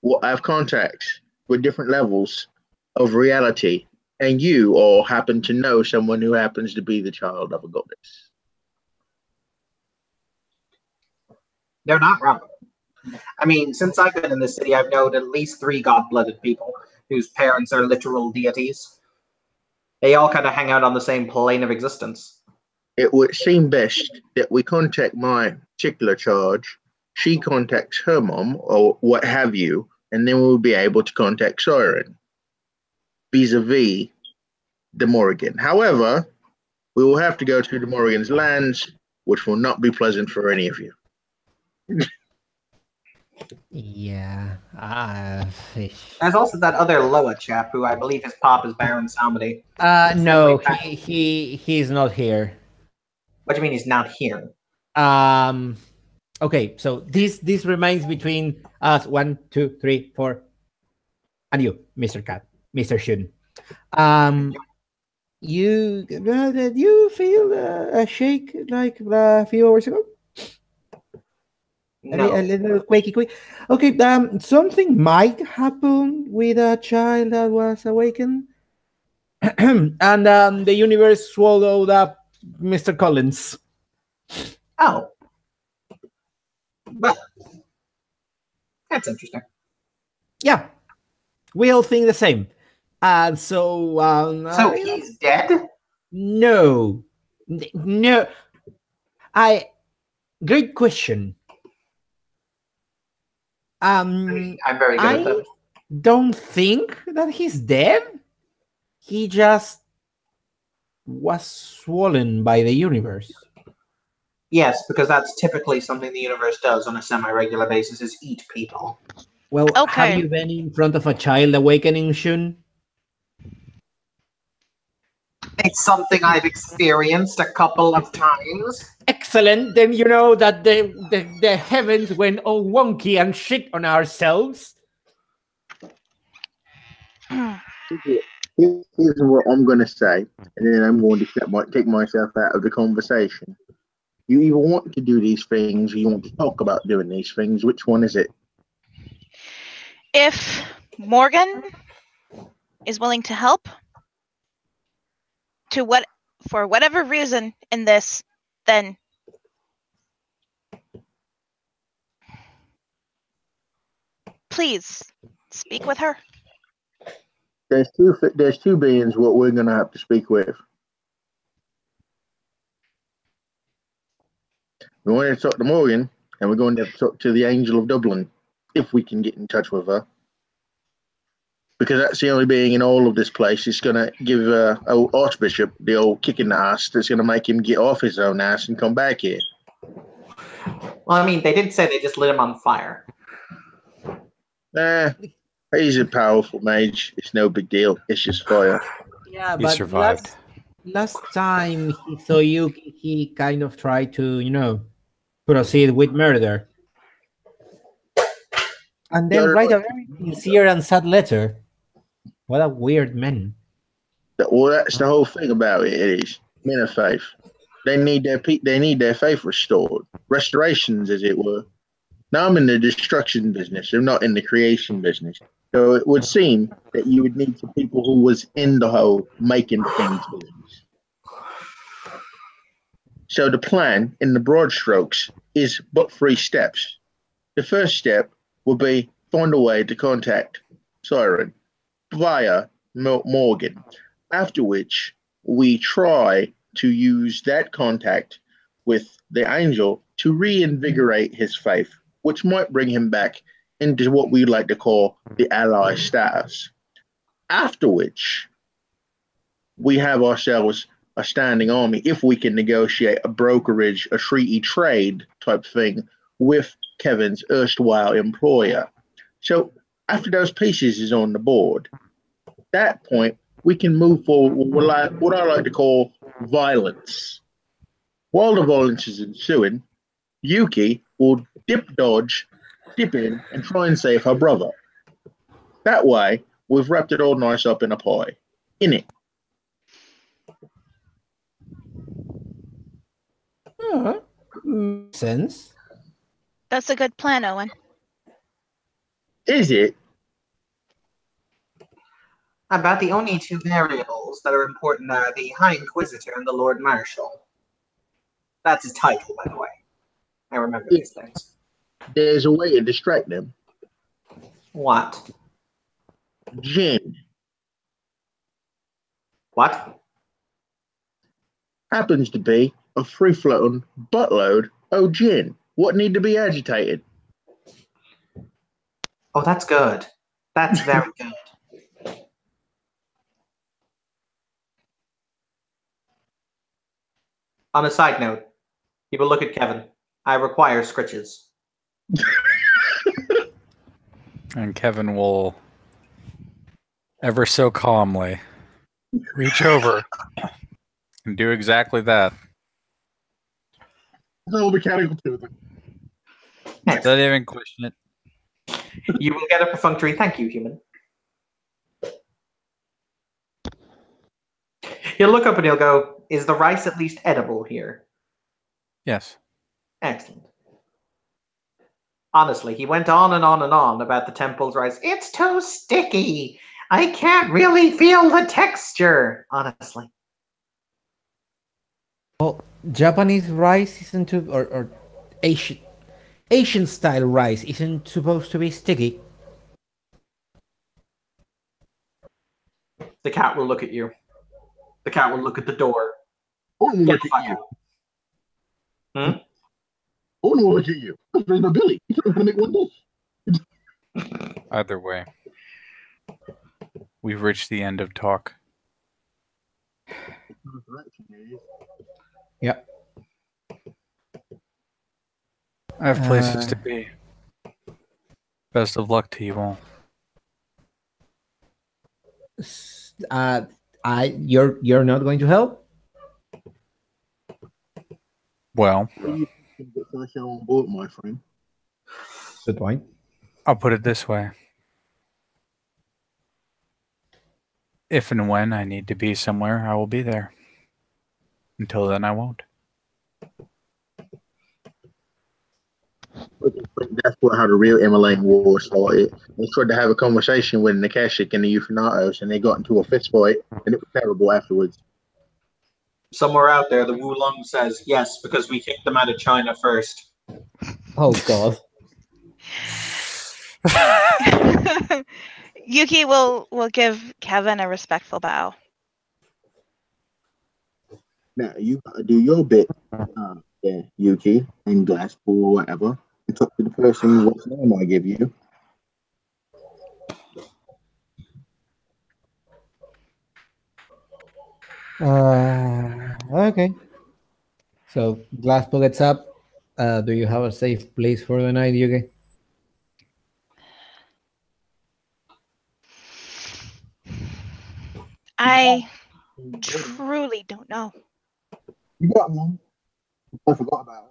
will have contacts with different levels of reality, and you all happen to know someone who happens to be the child of a goddess. They're not wrong. I mean, since I've been in this city, I've known at least 3 god-blooded people whose parents are literal deities. They all kind of hang out on the same plane of existence. It would seem best that we contact my particular charge, she contacts her mom, or what have you, and then we'll be able to contact Siren, vis-a-vis the Morrigan. However, we will have to go to the Morrigan's lands, which will not be pleasant for any of you. Yeah. There's also that other Loa chap who I believe his pop is Baron Samedi. No, he's not here. What do you mean he's not here? Okay, so this remains between us 1, 2, 3, 4, and you, Mr. Cat, Mr. Shun. Did you feel a shake like a few hours ago? No. A little quakey. Okay, something might happen with a child that was awakened, and the universe swallowed up Mr. Collins. Oh. Well, that's interesting. Yeah, we all think the same. So he's dead? No. Great question. I'm very good at that. Don't think that he's dead. He just was swollen by the universe. Yes, because that's typically something the universe does on a semi-regular basis, is eat people. Well, Okay. have you been in front of a child awakening, Shun? It's something I've experienced a couple of times. Excellent. Then you know that the heavens went all wonky and shit on ourselves. Here's what I'm going to say, and then I'm going to take myself out of the conversation. You either want to do these things or you want to talk about doing these things. Which one is it? If Morgan is willing to help, for whatever reason in this, then please speak with her. There's two beings what we're going to have to speak with. We want to talk to Morgan, and we're going to have to talk to the Angel of Dublin, if we can get in touch with her. Because that's the only being in all of this place. It's going to give old Archbishop the old kick in the ass that's going to make him get off his own ass and come back here. Well, I mean, they did say they just lit him on fire. He's a powerful mage. It's no big deal. It's just fire. Yeah, He survived. Last time he saw you, he kind of tried to, proceed with murder. And then write a very sincere and sad letter. What a weird man. Well, that's the whole thing about it. It is men of faith. They need their faith restored, restorations, as it were. Now I'm in the destruction business. I'm not in the creation business. So it would seem that you would need some people who was in the whole making things business. So the plan, in the broad strokes, is but 3 steps. The first step will be find a way to contact Siren via Morgan, after which we try to use that contact with the angel to reinvigorate his faith, which might bring him back into what we like to call the ally status. After which we have ourselves a standing army if we can negotiate a brokerage, a treaty trade type thing with Kevin's erstwhile employer. So after those pieces is on the board, that point, we can move forward with what I like to call violence. While the violence is ensuing, Yuki will dip in, and try and save her brother. That way, we've wrapped it all nice up in a pie. Innit? Sense. That's a good plan, Owen. Is it? About the only two variables that are important are the High Inquisitor and the Lord Marshal. That's his title, by the way. I remember these things. There's a way to distract them. What? Jin What? happens to be a free-floating buttload of gin. What need to be agitated? Oh, that's good. That's very good. On a side note, people look at Kevin. I require scritches. And Kevin will ever so calmly reach over and do exactly that. No mechanical too. Don't even question it. You will get a perfunctory thank you, human. He'll look up and he'll go, is the rice at least edible here? Yes. Excellent. Honestly, he went on and on and on about the temple's rice. It's too sticky. I can't really feel the texture. Honestly. Well, Japanese rice isn't too, or Asian style rice isn't supposed to be sticky. The cat will look at you. The cat will look at the door. I want to Get look the at fuck you. out. I want to look at you. There's no Billy. You don't know how to make one dish. Either way, we've reached the end of talk. Yep. I have places to be. Best of luck to you all. You're not going to help? Well, You can get Sasha on board, my friend. Good point. I'll put it this way. If and when I need to be somewhere, I will be there. Until then, I won't. That's how the real Emmeline War started. They tried to have a conversation with Nakashik and the Euphanatos, and they got into a fist fight, and it was terrible afterwards. Somewhere out there, the Wulong says, yes, because we kicked them out of China first. Oh, God. Yuki will give Kevin a respectful bow. Now, you gotta do your bit, Yuki, and Glasspool or whatever, and talk to the person whose name I give you. Okay. So Glasspool gets up. Do you have a safe place for the night, Yuki? I truly don't know. You got one. I forgot about it.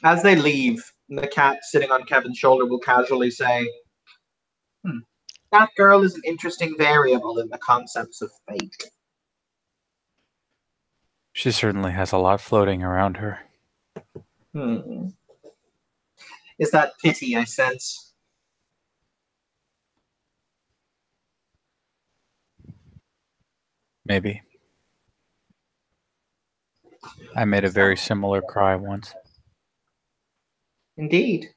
As they leave, the cat sitting on Kevin's shoulder will casually say, that girl is an interesting variable in the concepts of fate. She certainly has a lot floating around her. Is that pity I sense? Maybe. I made a very similar cry once. Indeed.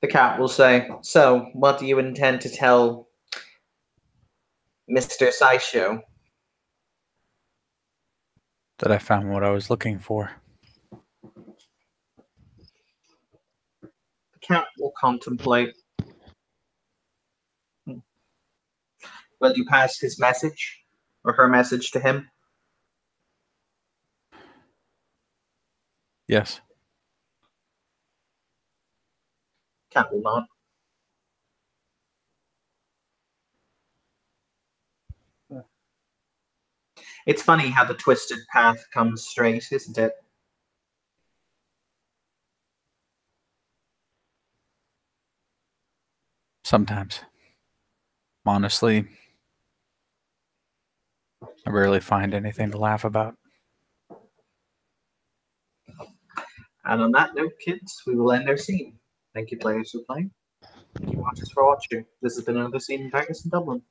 The cat will say, so, what do you intend to tell Mr. Saisho? That I found what I was looking for. The cat will contemplate. Will you pass his message or her message to him? Yes. Cat will nod. It's funny how the twisted path comes straight, isn't it? Sometimes. Honestly, I rarely find anything to laugh about. And on that note, kids, we will end our scene. Thank you, players, for playing. Thank you, watchers, for watching. This has been another scene in Vegas and Dublin.